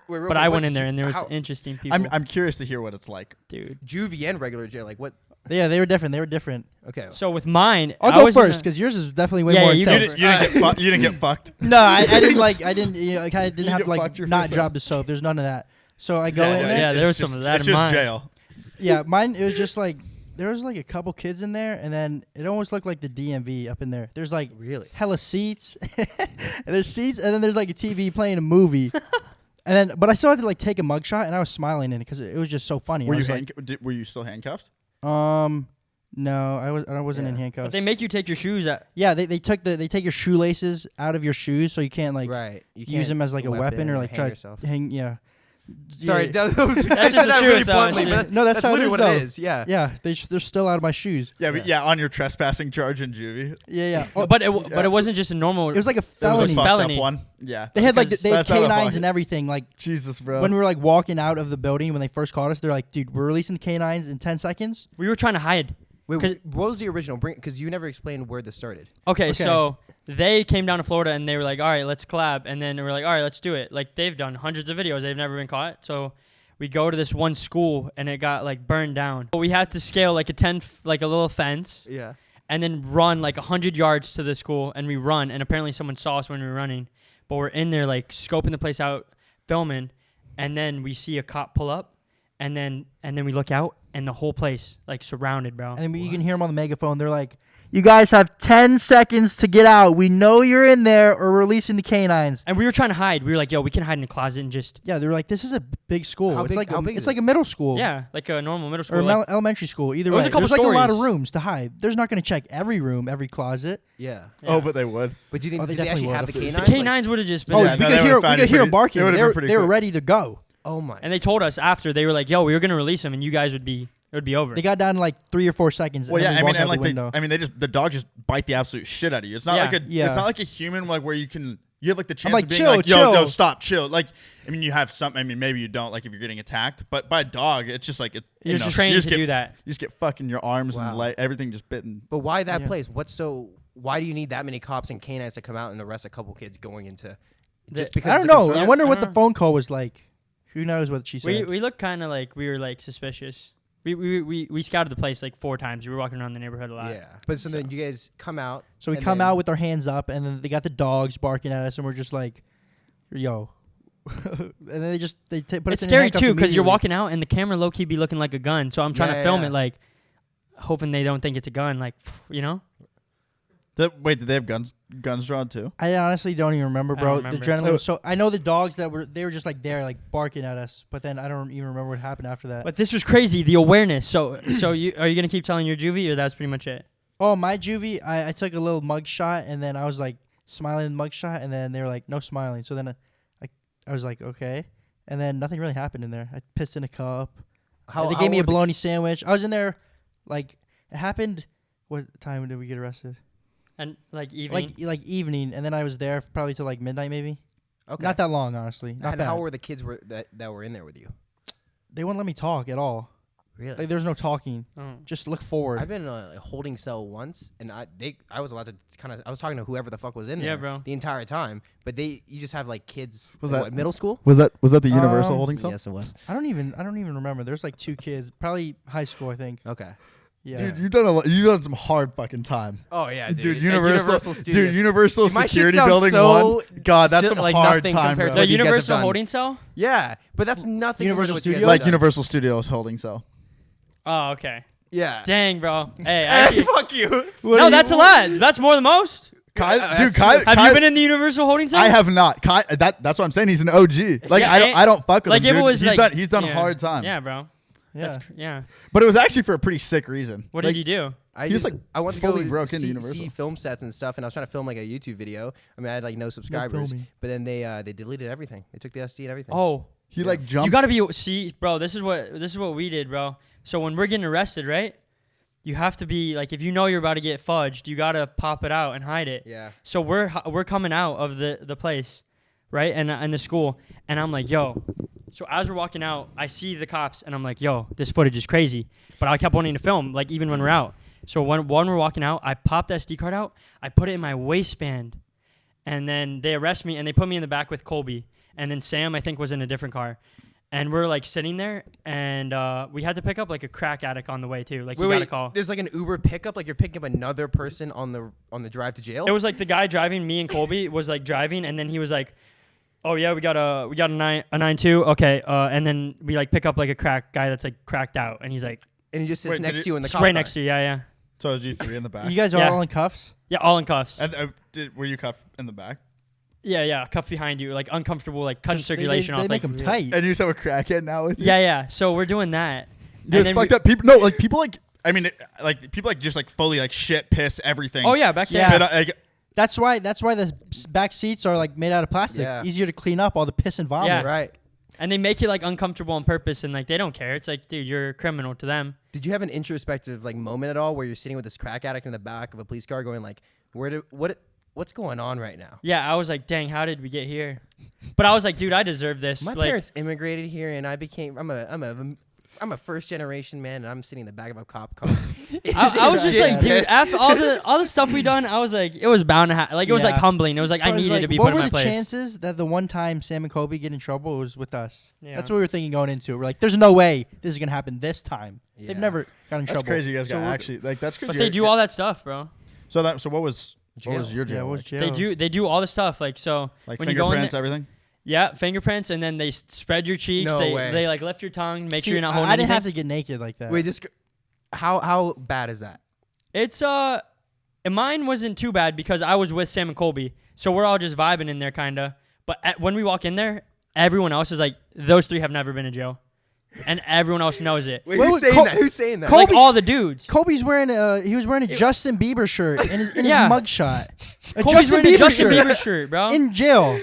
Wait, But I went in there and there was interesting people. I'm curious to hear what it's like. Dude. juvie and regular jail. Like what? yeah, they were different. They were different. Okay. So with mine, I'll I go was in first the- because yours is definitely way Yeah, more you intense. did- You didn't get fucked. No, I didn't like. I didn't. You know, like, I didn't You have get to like fucked your not first drop the soap. There's none of that. So I go in there. yeah, there was It's some of just- that It's in just mine. jail. Yeah, mine. It was just like there was like a couple kids in there, and then it almost looked like the DMV up in there. There's like Really? hella seats. And there's seats, and then there's like a TV playing a movie. And then, but I still had to like take a mugshot, and I was smiling in it because it was just so funny. Were I you was were you still handcuffed? like, no, I wasn't in Yeah. handcuffs. But they make you take your shoes out. yeah, they take your shoelaces out of your shoes so you can't like right. You use can't them as like a weapon or like hang try yourself. to hang. Yeah, Sorry, Yeah. that was, I That's said just the that really truth, though. bluntly. Yeah. But No, that's how it literally is, what though. it is. Yeah. Yeah, they're still out of my shoes. Yeah, but yeah, on your trespassing charge in juvie. Yeah. Oh, But it wasn't just a normal. it was like a It was felony. a fucked Felony. up one. Yeah. They had like because they had that's out of canines pocket. and everything. Like Jesus, bro. when we were like walking out of the building when they first caught us, they're like, "Dude, we're releasing the canines in 10 seconds." we were trying to hide. Wait, 'Cause- what was the original? Because you never explained where this started. Okay, Okay. so they came down to Florida and they were like, all right, let's collab. And then we're like, all right, let's do it. Like they've done hundreds of videos. They've never been caught. So we go to this one school and it got like burned down. But we had to scale like like a little fence Yeah. and then run like 100 yards to the school. And we run. And apparently someone saw us when we were running. But we're in there like scoping the place out, filming. And then we see a cop pull up. And then we look out and the whole place like surrounded, bro. And then you can hear them on the megaphone. They're like, "You guys have 10 seconds to get out. We know you're in there, or we're releasing the canines." And we were trying to hide. We were like, yo, we can hide in the closet and just, Yeah, they were like, "This is a big school. How it's big- like how big is it's it? like a middle school." yeah, like a normal middle Or school. Like, elementary school. Either It was way, a couple there's like a lot of stories. rooms to hide. There's not going to check every room, every closet. Yeah. yeah. Oh, but they would. But do you think Oh, they did they actually definitely have would. the The canines? the Like- canines would have just been Oh, Yeah, we no, could they hear would've found we it could hear them pretty- barking. it would've They been were, pretty they were quick. ready to go. Oh my. And they told us after, they were like, yo, we were going to release them and you guys it would be over. They got down in like 3 or 4 seconds. Well, and yeah, then I we mean, walked and out like the window. the dog just bite the absolute shit out of you. It's not Yeah. like a, Yeah. it's not like a human like where you have like the chance like, of being chill, like, yo, chill. stop, chill. Like, I mean, you have some. I mean, maybe you don't like if you're getting attacked, but by a dog, it's just like it's You're you just know, trained you just to get, do that. You just get fucking your arms Wow. and everything just bitten. But why that Yeah. place? Why do you need that many cops and canines to come out and arrest a couple kids going into? Just because I don't it's a know. concern? I wonder I what don't the know. phone call was like. Who knows what she said? We looked kind of like we were like suspicious. We scouted the place like 4 times. We were walking around the neighborhood a lot. Yeah. But so then you guys come out. So we and come then- out with our hands up, and then they got the dogs barking at us, and we're just like, "Yo!" And then they put It's us in scary handcuffs too because you're immediately. walking out and the camera low key be looking like a gun. So I'm trying Yeah, to film yeah. it like, hoping they don't think it's a gun. Like, you know. Wait, did they have guns drawn too? I honestly don't even remember, I bro. don't The remember. adrenaline was so. I know the dogs they were just like there, like barking at us, but then I don't even remember what happened after that. But this was crazy. The awareness. So are you gonna keep telling your juvie or that's pretty much it? Oh, my juvie, I took a little mug shot, and then I was like smiling in the mug shot, and then they were like, "No smiling." So then I was like, "Okay," and then nothing really happened in there. I pissed in a cup. They gave me a bologna sandwich. I was in there, like it happened. What time did we get arrested? And like evening. Like evening, and then I was there probably till like midnight, maybe. Okay. Not that long, honestly. Not And bad. how were the kids that were in there with you? They wouldn't let me talk at all. Really? Like there's no talking. Oh. Just look forward. I've been in a holding cell once, and I was allowed to I was talking to whoever the fuck was in there Yeah, bro. the entire time. But you just have like kids. Was like, that- what, middle school? Was that the Universal holding Yes, it was. I don't even remember. There's like 2 kids, probably high school, I think. Okay. Yeah. Dude, you've done some hard fucking time. Oh yeah, Dude, Like, Universal Studios. Universal Dude, my shit Security sounds Building so 1. God, that's some like hard nothing time, compared bro. to The what these guys have Universal done. holding cell. Yeah, but that's nothing. Universal compared to what you guys Studios? have Like done. Universal Studios holding cell. Oh, okay. Yeah. Dang, bro. Hey, Hey, fuck you. no, that's a lot. That's more than most. Kai, Have you been in the Universal holding cell? I have not. Kai, that's what I'm saying. He's an OG. Like Yeah, I don't fuck with Like him. if it Dude. was He's done yeah. hard time. Yeah, bro. Yeah. Yeah. But it was actually for a pretty sick reason. What Like, did you do? He was, like, I went to fully go broke into see Universal. film sets and stuff, and I was trying to film like a YouTube video. I mean, I had like no subscribers, filming. but then they deleted everything. They took the SD and everything. Oh, He like jumped. you got to be bro. This is what we did, bro. So when we're getting arrested, right? You have to be like, if you know you're about to get fudged, you gotta pop it out and hide it. Yeah. So we're coming out of the place, right? And the school, and I'm like, yo. So as we're walking out, I see the cops, and I'm like, yo, this footage is crazy. But I kept wanting to film, like even when we're out. So when we're walking out, I pop the SD card out, I put it in my waistband, and then they arrest me and they put me in the back with Colby, and then Sam I think was in a different car. And we're like sitting there, and we had to pick up like a crack addict on the way too. Like you gotta call. There's like an Uber pickup, like you're picking up another person on the drive to jail. It was like the guy driving me and Colby was like driving, and then he was like, "Oh yeah, we got a 9.2, okay." And then we like pick up like a crack guy that's like cracked out, and he's like, and he just sits Wait, next did to you in the "It's cop right car. next to you, yeah." So it was you 3 in the back. You guys are Yeah. all in cuffs? Yeah, all in cuffs. And were you cuffed in the back? Yeah, cuff behind you, like uncomfortable, like cutting circulation they off. make Like, them tight. And you just have a crackhead now with you? yeah. So we're doing that. Dude, it's then fucked we- up. People, no, like people like. I mean, people like just like fully like shit, piss, everything. Oh yeah, back Yeah. then. Spit out, like, That's why the back seats are like made out of plastic. Yeah. Easier to clean up all the piss and vomit. Yeah. Right. And they make it like uncomfortable on purpose, and like they don't care. It's like, dude, you're a criminal to them. Did you have an introspective like moment at all where you're sitting with this crack addict in the back of a police car, going like, what's going on right now? Yeah, I was like, dang, how did we get here? But I was like, dude, I deserve this. My like, parents immigrated here, and I'm a first generation man, and I'm sitting in the back of a cop car. I was just Yeah. like, dude, after all the stuff we done, I was like, it was bound to happen. Like, it was like Yeah. humbling. It was like, I needed to be what put in were my the place. chances that the one time Sam and Kobe get in trouble was with us? Yeah. That's what we were thinking going into it. We're like, there's no way this is gonna happen this time. Yeah. They've never got in That's trouble. crazy. You guys So got we're- actually like that's crazy. But they do all that stuff, bro. So what was Jail. your jail? Yeah, what was like? jail? They do all the stuff. Like, so Like when you go in fingerprints, there, everything. yeah, fingerprints, and then they spread your cheeks. No they way. they like lift your tongue, make See, sure you're not I holding didn't anything. have to get naked like that. Wait, how bad is that? It's and mine wasn't too bad because I was with Sam and Colby, so we're all just vibing in there, kinda. But when we walk in there, everyone else is like, those three have never been in jail, and everyone else knows it. Wait, Wait, who's wait, saying Col- that? Who's saying that? Col- Like Colby- all the dudes. Kobe's wearing he was wearing a Justin Bieber shirt in his Yeah. mugshot. A Colby's Justin wearing a Bieber Justin shirt Bieber shirt, bro. in jail.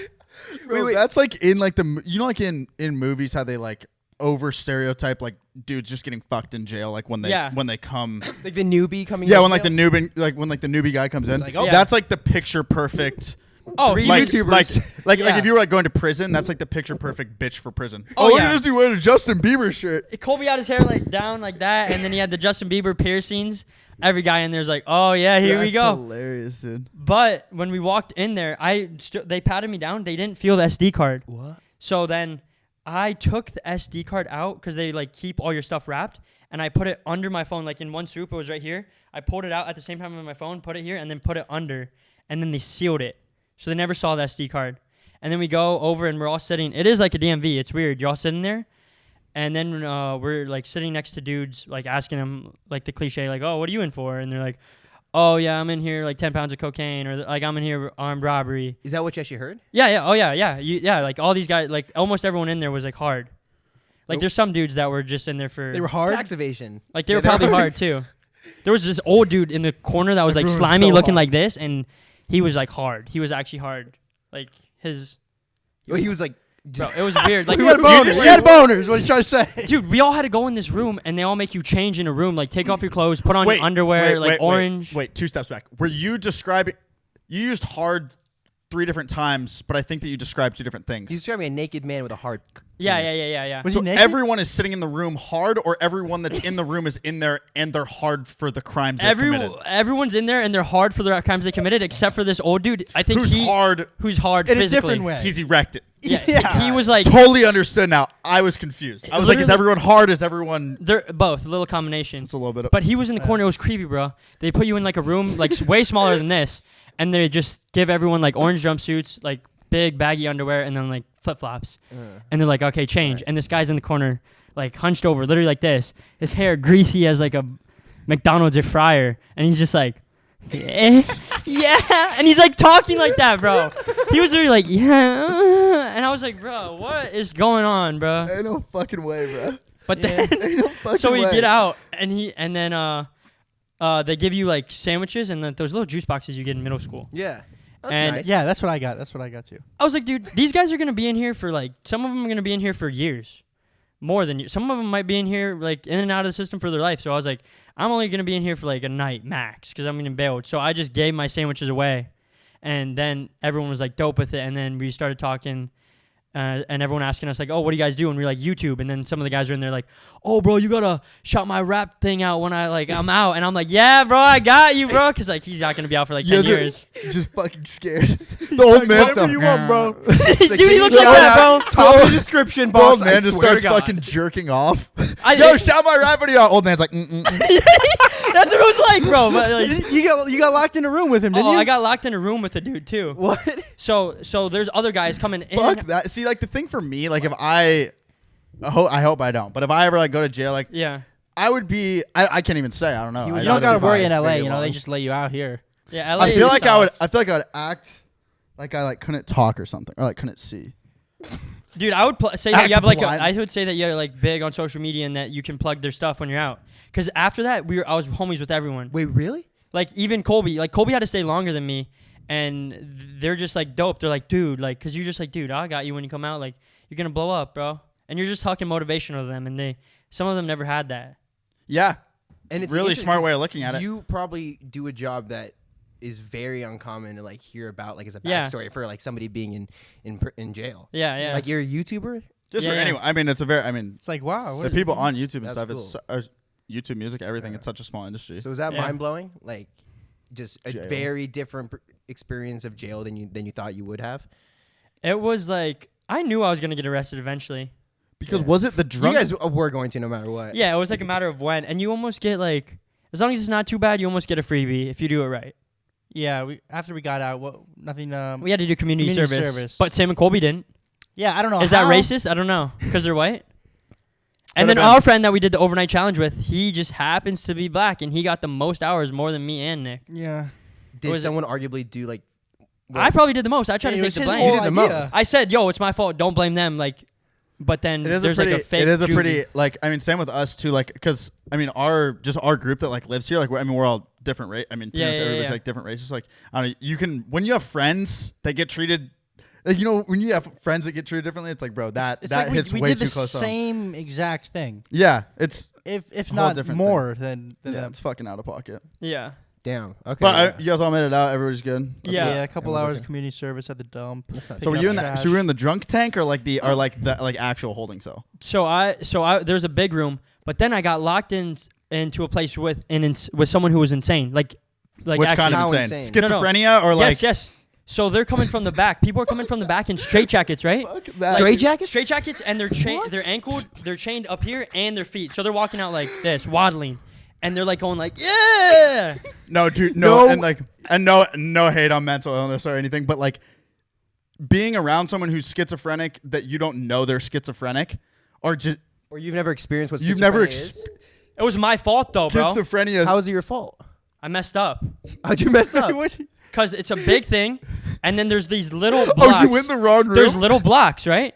Bro, that's like in like like in movies how they like over stereotype like dudes just getting fucked in jail like when they come like the newbie coming. yeah in when like the jail? newbie guy comes in like, oh. that's like the picture perfect oh, Three he- like YouTubers. like Yeah. if you were like going to prison that's like the picture perfect bitch for prison. Oh, Look yeah. at this dude wearing a Justin Bieber shirt. Colby had his hair like down like that, and then he had the Justin Bieber piercings. Every guy in there's like, oh yeah, here we That's go. hilarious, dude. But when we walked in there, they patted me down. They didn't feel the SD card. What? So then I took the SD card out because they like keep all your stuff wrapped, and I put it under my phone, like in one swoop. It was right here. I pulled it out at the same time on my phone, put it here, and then put it under, and then they sealed it, so they never saw the SD card. And then we go over and we're all sitting. It is like a DMV. It's weird. You're all sitting there, and then we're like sitting next to dudes, like asking them like the cliche, like, "Oh, what are you in for?" And they're like, "Oh yeah, I'm in here like 10 pounds of cocaine," or like, "I'm in here armed robbery." Is that what you actually heard? Yeah. Oh yeah. Yeah. Like all these guys, like almost everyone in there was like hard. Like Nope. there's some dudes that were just in there for. They were hard. Tax evasion. Like they Yeah, were they're probably hard too. There was this old dude in the corner that was like Everyone was slimy, so looking hard. like this, and he was like hard. He was actually hard. Like his. Well, he was like, Bro, it was weird. Like He had boners. He had boners. What are you trying to say? dude, we all had to go in this room, and they all make you change in a room. Like take off your clothes, put on your underwear, like orange. Wait, 2 steps back. Were you describing? You used hard 3 different times, but I think that you described 2 different things. he's describing a naked man with a hard. Yeah. Was So he naked? everyone is sitting in the room hard, or everyone that's in the room is in there and they're hard for the crimes they committed? Everyone's in there, and they're hard for the crimes they committed, except for this old dude. I think Who's hard? Who's hard In a physically. different way. He's erected. Yeah, Yeah. He was like. Totally understood now. I was confused. I was like, is Literally- everyone hard? Is everyone? They're both a little combination. It's a little bit. Of, But he was in the corner. It was creepy, bro. They put you in like a room like way smaller than this, and they just give everyone like orange jumpsuits, like big baggy underwear, and then like flip flops. And they're like, okay, change. And this guy's in the corner, like hunched over, literally like this. His hair greasy as like a McDonald's or fryer, and he's just like, yeah, and he's like talking like that, bro. He was literally like, yeah, and I was like, bro, what is going on, bro? ain't no fucking way, bro. But then, Ain't no fucking so we way. get out, and then they give you like sandwiches and those little juice boxes you get in middle school. Yeah. That's And- nice. Yeah, that's what I got. That's what I got too. I was like, dude, these guys are gonna be in here for like, some of them are gonna be in here for years, more than you. Some of them might be in here like in and out of the system for their life. So I was like, I'm only gonna be in here for like a night max because I'm getting bailed. So I just gave my sandwiches away, and then everyone was like dope with it. And then we started talking. And everyone asking us like, oh, what do you guys do? And we're like, YouTube. And then some of the guys are in there like, oh, bro, you gotta shout my rap thing out when I'm out. And I'm like, yeah, bro, I got you, bro, because like he's not gonna be out for like 10 years. Just fucking scared. The old man whatever stuff. you want, bro. Dude, he looks like that, bro. Top of the description The old box. man I just swear to starts God. fucking jerking off. I- Yo, shout my rap video out. Old man's like, That's what it was like, bro. But like, You got locked in a room with him, didn't oh, you? I got locked in a room with a dude too. What? So there's other guys coming in. fuck that. See, like the thing for me, like if I hope I don't, but if I ever like go to jail, like Yeah. I would be, I can't even say, I don't know. You I You know don't gotta it's worry in probably LA. pretty You know, they long. just lay you out here. Yeah, LA I feel is like soft. I feel like I would act like I like couldn't talk or something, or like couldn't see. Dude, I would say that Act you have like blind. I would say that you're like big on social media and that you can plug their stuff when you're out. Because after that, I was homies with everyone. Wait, really? Like even Colby. Like Colby had to stay longer than me, and they're just like dope. They're like, dude, like, cause you're just like, dude, I got you when you come out. Like, you're gonna blow up, bro. and you're just talking motivational to them, and some of them never had that. Yeah. And it's really interesting smart 'cause way of looking at it. You probably do a job that is very uncommon to like hear about, like as a Yeah. backstory for like somebody being in jail. Yeah. Like you're a YouTuber. Just Yeah, for yeah. anyone. I mean, it's a very. I mean, It's like, wow. the people on YouTube and That's stuff. cool. It's YouTube music, everything. It's such a small industry. So is that Yeah. mind blowing? Like, just a Jail. very different experience of jail than you thought you would have. It was like I knew I was gonna get arrested eventually. Because was it the drunk? You guys were going to no matter what. Yeah, it was like a matter of when, and you almost get like, as long as it's not too bad, you almost get a freebie if you do it right. Yeah, after we got out, nothing. We had to do community Community service, service. but Sam and Colby didn't. Yeah, I don't know. Is that racist? I don't know, because they're white. And then Could've been. our friend that we did the overnight challenge with, he just happens to be black, and he got the most hours, more than me and Nick. Yeah. Did Was it- someone arguably do like? I probably did the most. I tried Yeah, to it take was the his blame. You whole did the most. idea. I said, "Yo, it's my fault. Don't blame them." Like, but then It is there's a pretty. like a fake. It is a juvie. pretty. Like I mean, same with us too. Like because I mean, our group that like lives here. Like I mean, we're all different race. I mean, pretty Yeah, much yeah, everybody's yeah. like different races. Like I don't know. You can when you have friends that get treated. Like, you know, when you have friends that get treated differently, it's like, bro, that It's that like hits we way did too the close. same exact thing. Yeah, it's If whole not different more than yeah, them. it's fucking out of pocket. Yeah. Damn. Okay. But you guys all made it out. Everybody's good. That's Yeah. it. Yeah, a couple Everyone's hours okay. of community service at the dump. not So picking were up you in the trash. so we were in the drunk tank or like the actual holding cell? So I there's a big room, but then I got locked into a place with someone who was insane. Like Which actually. kind of How insane? insane? No, no. Schizophrenia or like Yes. So they're coming from the back. People are coming from the back in straitjackets, right? Straight jackets. Straight jackets, and they're they're chained up here and their feet. So they're walking out like this, waddling, and they're like going like, yeah. No, dude, no, No. and no hate on mental illness or anything, but like being around someone who's schizophrenic that you don't know they're schizophrenic, or just Or you've never experienced what You've never schizophrenia ex- is? It was my fault though, bro. schizophrenia. How is it your fault? I messed up How'd you mess up? because it's a big thing, and then there's these little blocks. Oh, you went the wrong room. There's little blocks, right?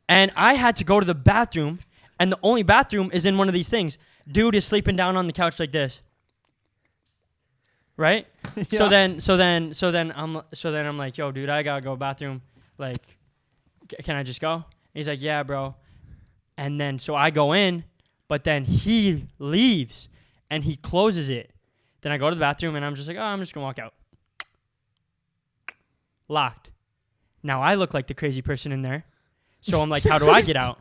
And I had to go to the bathroom, and the only bathroom is in one of these things. Dude is sleeping down on the couch like this. Right? So then I'm like, yo, dude, I gotta go bathroom. Like, can I just go? He's like, yeah, bro. And then so I go in, but then he leaves and he closes it. Then I go to the bathroom and I'm just like, oh, I'm just gonna walk out. Locked. Now I look like the crazy person in there. So I'm like, how do I get out?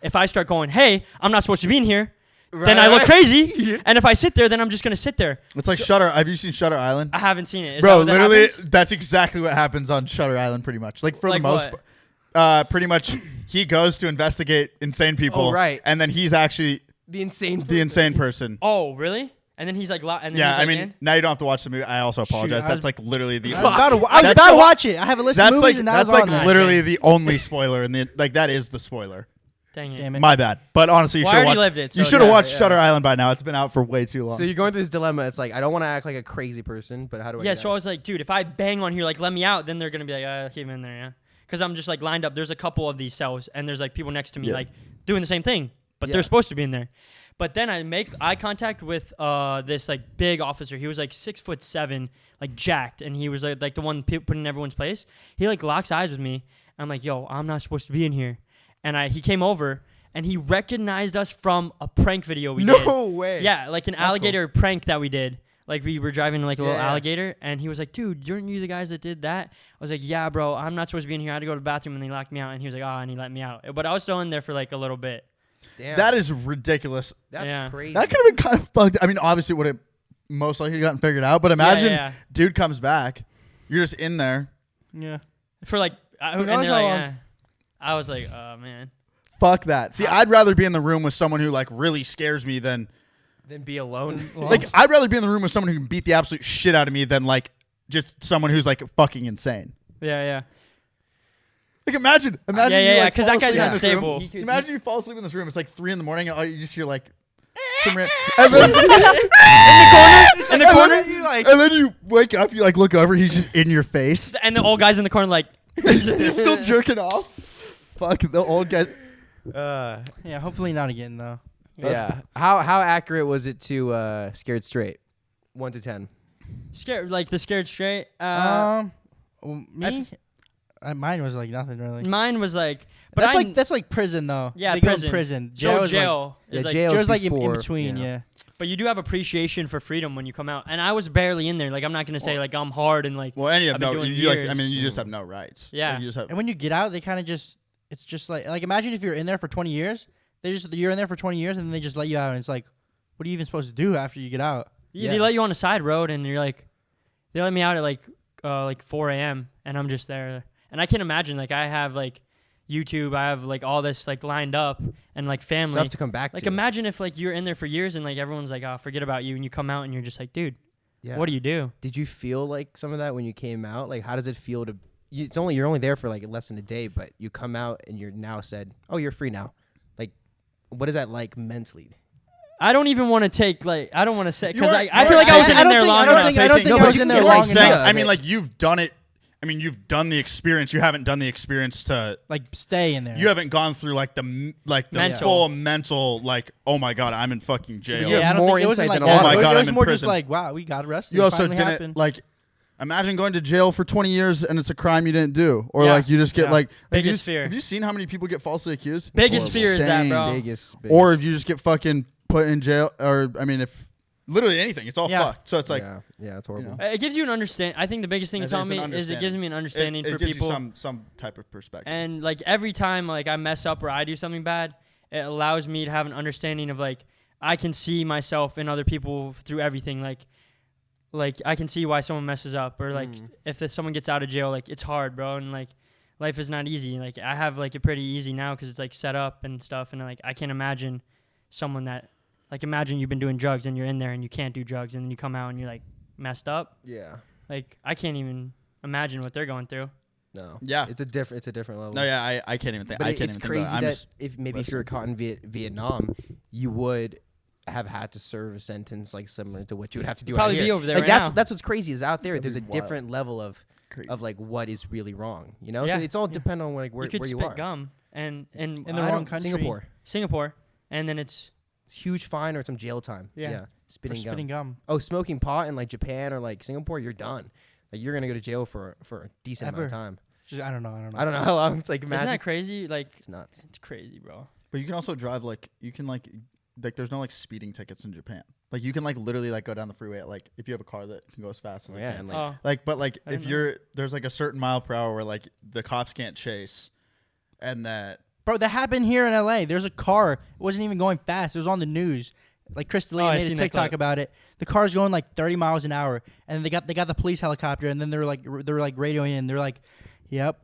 If I start going, hey, I'm not supposed to be in here, then I look crazy. And if I sit there, then I'm just gonna sit there. It's like Shutter. Have you seen Shutter Island? I haven't seen it. Is Bro, that what that literally, happens? that's exactly what happens on Shutter Island, pretty much. Like for Like the most what? part, pretty much, he goes to investigate insane people. Oh, right. And then he's actually The insane. the insane person. Oh, really? And then he's like, and then Yeah, he's I like mean, in? now you don't have to watch the movie. I also apologize. I was- That's like literally the. I was about to watch it. I have a list of That's movies like and that was that's like on there. literally the only spoiler in the like that is the spoiler. Dang it. Damn it. My bad. But honestly, you Well, I should have already watched. lived it, You so should have yeah, watched yeah. Shutter Island by now. It's been out for way too long. So you're going through this dilemma. It's like I don't want to act like a crazy person, but how do I? Yeah, get so I out? was like, dude, if I bang on here, like, let me out, then they're going to be like, keep him in there, yeah? Because I'm just, like, lined up. There's a couple of these cells, and there's, like, people next to me, Yeah. like, doing the same thing, but Yeah. they're supposed to be in there. But then I make eye contact with this, like, big officer. He was, like, 6'7", like, jacked, and he was, like the one put in everyone's place. He, like, locks eyes with me. I'm like, yo, I'm not supposed to be in here. And he came over, and he recognized us from a prank video we did. No way. Yeah, like an alligator prank that we did. Like we were driving like a little Yeah. alligator, and he was like, "Dude, aren't you the guys that did that?" I was like, "Yeah, bro. I'm not supposed to be in here. I had to go to the bathroom, and they locked me out." And he was like, "Oh," and he let me out. But I was still in there for like a little bit. Damn. that is ridiculous. That's Yeah. crazy. That could have been kind of fucked. I mean, obviously, would have most likely gotten figured out. But imagine, yeah. dude comes back, you're just in there. Yeah. For like, and knows they're how like, long? eh. I was like, "Oh man." Fuck that. See, I'd rather be in the room with someone who like really scares me than Then be alone. like I'd rather be in the room with someone who can beat the absolute shit out of me than like just someone who's like fucking insane. Yeah. Like imagine Yeah, you like because fall that guy's asleep in not this room. stable. He could- Imagine you fall asleep in this room. It's like 3 a.m. and all you just hear like some and then In the corner, You like and then you wake up, you like look over, he's just in your face. and the old guys in the corner like, He's still jerking off. Fuck the old guys. yeah. Hopefully not again though. Yeah. How accurate was it to Scared Straight? 1 to 10. scared, like the scared straight. Well, me, Mine was like nothing really. Mine was like, but That's like prison though. Yeah, they go prison. prison. So Jail jail is like, jail's like in before, between. Yeah. but you do have appreciation for freedom when you come out. And I was barely in there. Like I'm not gonna say like I'm hard and like. Well, and you have I've been no. doing You like. years. I mean, you just have no rights. Yeah. Like, you just have. And when you get out, they kind of just. It's just like imagine if you're in there for 20 years. You're in there for 20 years and then they just let you out and it's like, what are you even supposed to do after you get out? Yeah. They let you on a side road and you're like, they let me out at like 4 a.m. and I'm just there. And I can't imagine like I have like YouTube, I have like all this like lined up and like family Stuff to come back like to. imagine if like you're in there for years and like everyone's like, oh, forget about you, and you come out and you're just like, dude, Yeah. what do you do? Did you feel like some of that when you came out? Like, how does it feel to? You're only there for like less than a day, but you come out and you're now said, oh, you're free now. Like, what is that like mentally? I don't even want to take like I don't want to say because You I are- feel like I wasn't I in don't there think- long I don't enough. think- I don't think No, I but was you in can there get, long like, enough. saying- I mean, like you've done it. I mean, you've done the experience. You haven't done the experience to. Like stay in there. You haven't gone through like the Mental. full mental like, oh my god, I'm in fucking jail. You have I don't more think it wasn't insight like than a that. lot of It us. was I'm in more just prison. like, wow, we got arrested. You It also finally didn't happened. like. Imagine going to jail for 20 years and it's a crime you didn't do, or Yeah. like you just get Yeah. like. Biggest have you, fear. Have you seen how many people get falsely accused? Biggest fear is that, Insane. bro. Biggest. Or if you just get fucking put in jail, or I mean, if literally anything, it's all Yeah. fucked. So it's like yeah, it's horrible. you know. It gives you an understand. I think the biggest thing I it think taught it's me an is it gives me an understanding it for gives people. you some type of perspective. And like every time like I mess up or I do something bad, it allows me to have an understanding of like I can see myself in other people through everything. Like I can see why someone messes up, or like if someone gets out of jail, like it's hard, bro, and like life is not easy. Like I have like it pretty easy now because it's like set up and stuff, and like I can't imagine someone that like imagine you've been doing drugs and you're in there and you can't do drugs and then you come out and you're like messed up. Yeah. Like I can't even imagine what they're going through. No. Yeah. It's a different level. No, yeah, I can't even think. But I can't it's even crazy think about it. I'm that just if maybe if you were caught in Vietnam, you would have had to serve a sentence like similar to what you would have to do. Probably out be here. over there Like right now. that's what's crazy is out there. That'd There's a be wild. different level of Crazy. like what is really wrong. You know, Yeah. so it's all Yeah. depend on like where You could where you spit are. gum and In the I wrong don't- country. Singapore, and then it's it's huge fine or some jail time. Yeah. For spitting gum. spitting gum. Oh, smoking pot in like Japan or like Singapore, you're done. Like you're gonna go to jail for a decent amount of Ever. time. Just, I don't know. I don't know how long. It's like isn't imagine. that crazy? Like It's nuts. it's crazy, bro. But you can also drive like you can like there's no like speeding tickets in Japan. Like you can like literally like go down the freeway at like if you have a car that can go as fast as it Yeah, can. and like Oh, Like but like I if didn't know. you're there's like a certain mile per hour where like the cops can't chase, and that Bro, that happened here in LA. There's a car. It wasn't even going fast. It was on the news. Like Chris Oh, I D'Elia made a seen that TikTok clip. about it. The car's going like 30 miles an hour, and they got the police helicopter, and then they're like radioing in. They're like, "Yep,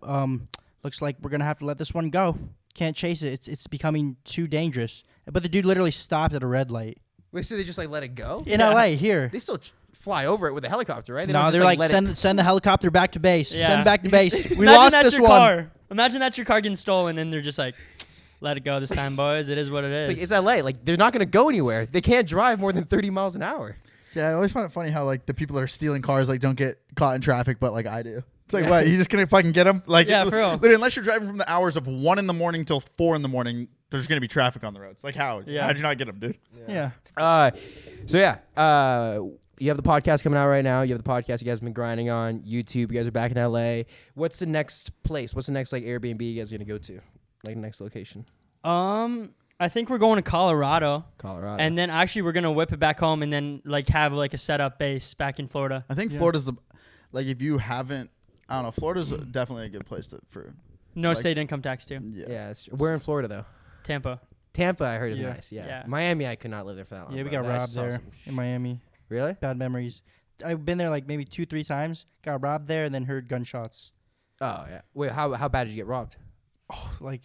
looks like we're gonna have to let this one go. Can't chase it. It's becoming too dangerous." But the dude literally stopped at a red light wait, so they just like let it go? in LA here. They still fly over it with a helicopter, right? They No, don't just, they're like let send the helicopter back to base. Yeah. Send it back to base. We Imagine lost that's this your one. car. Imagine that's your car getting stolen, and they're just like, "Let it go this time, boys. It is what it is." It's LA. Like they're not gonna go anywhere. They can't drive more than 30 miles an hour. yeah, I always find it funny how like the people that are stealing cars like don't get caught in traffic, but like I do. It's like what, you just gonna fucking get them? Like Yeah, for real. Literally, unless you're driving from the hours of 1 a.m. till 4 a.m, there's gonna be traffic on the roads. Like how? Yeah. How'd you not get them, dude? Yeah. So yeah, you have the podcast coming out right now. You have the podcast you guys have been grinding on YouTube. You guys are back in LA. What's the next place? What's the next like Airbnb you guys are gonna go to? Like next location? I think we're going to Colorado, Colorado. and then actually we're gonna whip it back home, and then like have like a setup base back in Florida. I think Yeah. Florida's the like if you haven't, I don't know. Florida's definitely a good place for. No Like- state income tax too. Yeah. yeah, we're in Florida though. Tampa. Tampa, I heard is Yeah. nice. Yeah. Yeah. Miami, I could not live there for that long. Yeah, we bro. got That robbed saw there some in Miami. Really? Bad memories. I've been there like maybe 2-3 times. Got robbed there and then heard gunshots. Oh yeah. Wait, how bad did you get robbed? Oh, like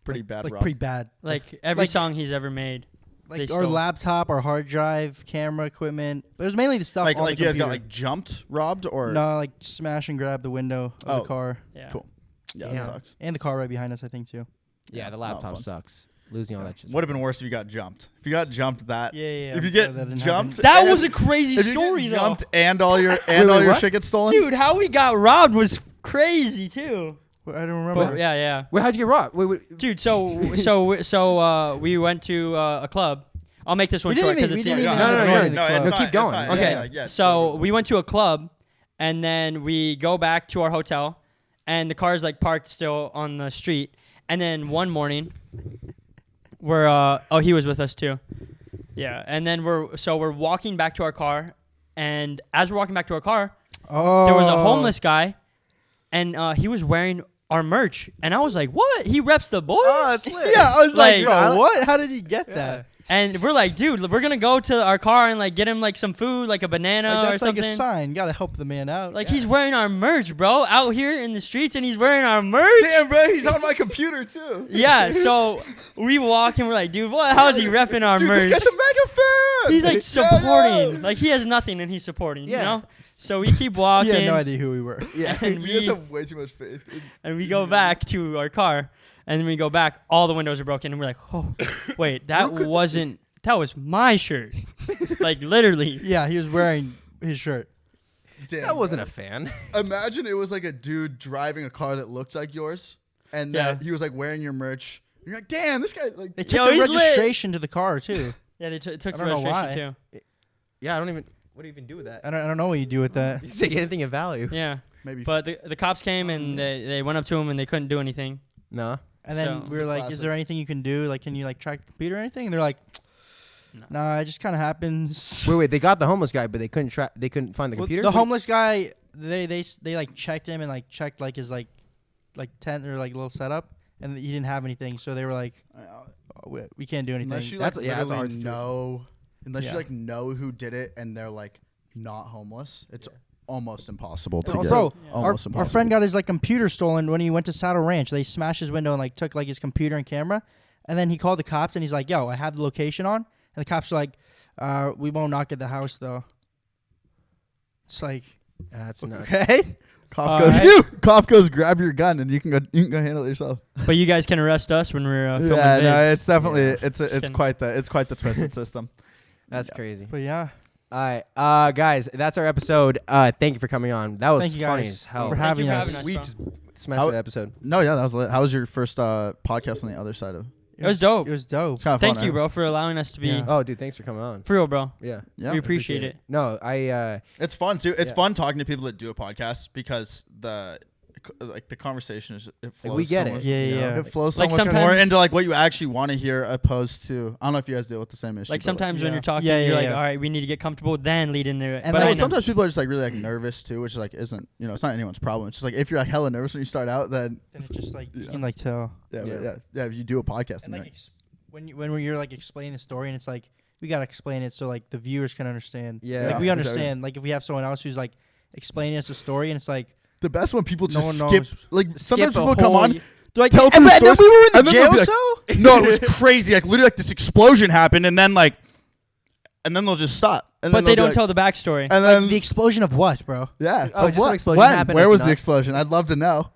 Pretty bad. like rob. pretty bad. Like every Like- song he's ever made. Like They our stole. laptop, our hard drive, camera equipment. But it was mainly the stuff Like on like the you guys got computer. like jumped, robbed, or No, like smash and grab the window of Oh. the car. Yeah. Cool. Yeah, Damn. that sucks. And the car right behind us, I think, too. Yeah, the not laptop fun. sucks. Losing all that shit. Would have been worse if you got jumped. If you got jumped, that Yeah, yeah. if you I'm get glad that didn't jumped, happen. That and was a crazy if you story get though. jumped and all your what? shit gets stolen. Dude, how we got robbed was crazy too. Well, I don't remember. But, yeah. Wait, how'd you get robbed? Wait. Dude, so we went to a club. I'll make this one We short didn't because even- it's we the didn't end. even No, have to no, go no, to the no, club. keep going. Okay, Yeah, so we went to a club, and then we go back to our hotel, and the car's like parked still on the street. And then one morning, we're he was with us too. Yeah, and then we're walking back to our car, and as we're walking back to our car, there was a homeless guy, and he was wearing our merch, and I was like, "What? He reps the boys?" Yeah, I was like, bro, what? How did he get that? And we're like, dude, we're gonna go to our car and like get him like some food, like a banana Like, or that's something. like a sign. Gotta help the man out. Like he's wearing our merch, bro, out here in the streets, and he's wearing our merch. Damn, bro, he's on my computer too. Yeah, so we walk and we're like, dude, what? How is he repping our Dude, merch? this guy's a mega fan. He's like Yeah, supporting. yeah. Like he has nothing and he's supporting. Yeah. You know. So we keep walking. he had no idea who we were. Yeah. And You guys we have way too much faith. and we go back to our car, and then we go back. All the windows are broken, and we're like, oh, wait, that wasn't. That was my shirt. Like literally. Yeah, he was wearing his shirt. Damn, That wasn't bro. a fan. Imagine it was like a dude driving a car that looked like yours, and that he was like wearing your merch. You're like, damn, this guy like. They took Yo, the he's lit. registration to the car too. Yeah, they took I the don't know registration too. Yeah, I don't even. What do you even do with that? I don't know what you do with that. You take anything of value? Yeah, Maybe. but the cops came and they went up to him and they couldn't do anything. No. And then So- we were like, Classic. "Is there anything you can do? Like, can you like track the computer or anything?" And they're like, "Nah, it just kind of happens." Wait. They got the homeless guy, but they couldn't track. They couldn't find the Well, computer. the homeless guy, they like checked him and like checked like his like tent or like little setup, and he didn't have anything. So they were like, we can't do anything. Unless you like That's- yeah, that's a hard literally situation. know, unless Yeah. you like know who did it and they're like not homeless, it's almost impossible to And get. also, Yeah. Almost our impossible. friend got his like computer stolen when he went to Saddle Ranch. They smashed his window and like took like his computer and camera, and then he called the cops and he's like, "Yo, I have the location on," and the cops are like, "We won't knock at the house though." It's like, That's nuts. okay. Cop goes, Alright. Cop goes, grab your gun and you can go handle it yourself. But you guys can arrest us when we're filming Yeah, no, vids. it's definitely Yeah. it's Just quite the twisted system. That's crazy. But yeah, All right, guys, that's our episode. Thank you for coming on. That was Thank you funny guys as hell. for Thank having you for us. having us, We bro. just smashed How- that episode. No, yeah, that was lit. How was your first podcast on the other side of? It was dope. It was dope. It's kind of Thank fun, you, eh? bro, for allowing us to be Yeah. Oh, dude, thanks for coming on. for real, bro. Yeah, Yeah, We appreciate it. No, I It's fun too. It's Yeah. fun talking to people that do a podcast because the conversation is it flows. we get so it. much- Yeah, you know? yeah. It flows so Like much more sometimes- into like what you actually want to hear, opposed to I don't know if you guys deal with the same issue. Like but, sometimes when Yeah. you're talking, Yeah, you're yeah, like, yeah. all right, we need to get comfortable, then lead into it. And But no, I know. sometimes people are just like really like nervous too, which is like isn't it's not anyone's problem. It's just like if you're like hella nervous when you start out, then And it's just like you Yeah. can like tell. yeah, Yeah. but yeah. If you do a podcast, And and like when you're like explaining the story, and it's like we gotta explain it so like the viewers can understand. Yeah. Like we Yeah. understand. Like if we have someone else who's like explaining us a story, and it's like the best when people No just one skip. knows. Like sometimes Skip a people come whole on, y- they're like, tell and two then stories, we were in and the then they'll jail, be like, so no, it was crazy. Like literally, like this explosion happened, and then they'll just stop. And But then they they'll be don't like- tell the backstory. And then the explosion of what, bro? yeah, Oh, of just an what? explosion When? happened, Where it's was the not- explosion? I'd love to know.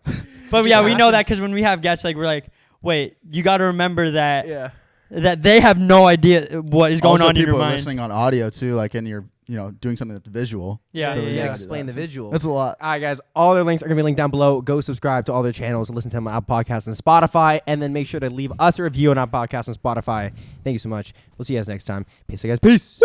But just yeah, we know happened. that because when we have guests, like we're like, wait, you got to remember that yeah. that they have no idea what is going Also, on in people your are mind. listening on audio too, like in your doing something that's visual. Yeah, So You we gotta gotta do explain the that, too. visual. That's a lot. All right, guys. All their links are going to be linked down below. Go subscribe to all their channels and listen to them on Apple Podcasts and Spotify. And then make sure to leave us a review on Apple Podcasts and Spotify. Thank you so much. We'll see you guys next time. Peace, guys. Peace.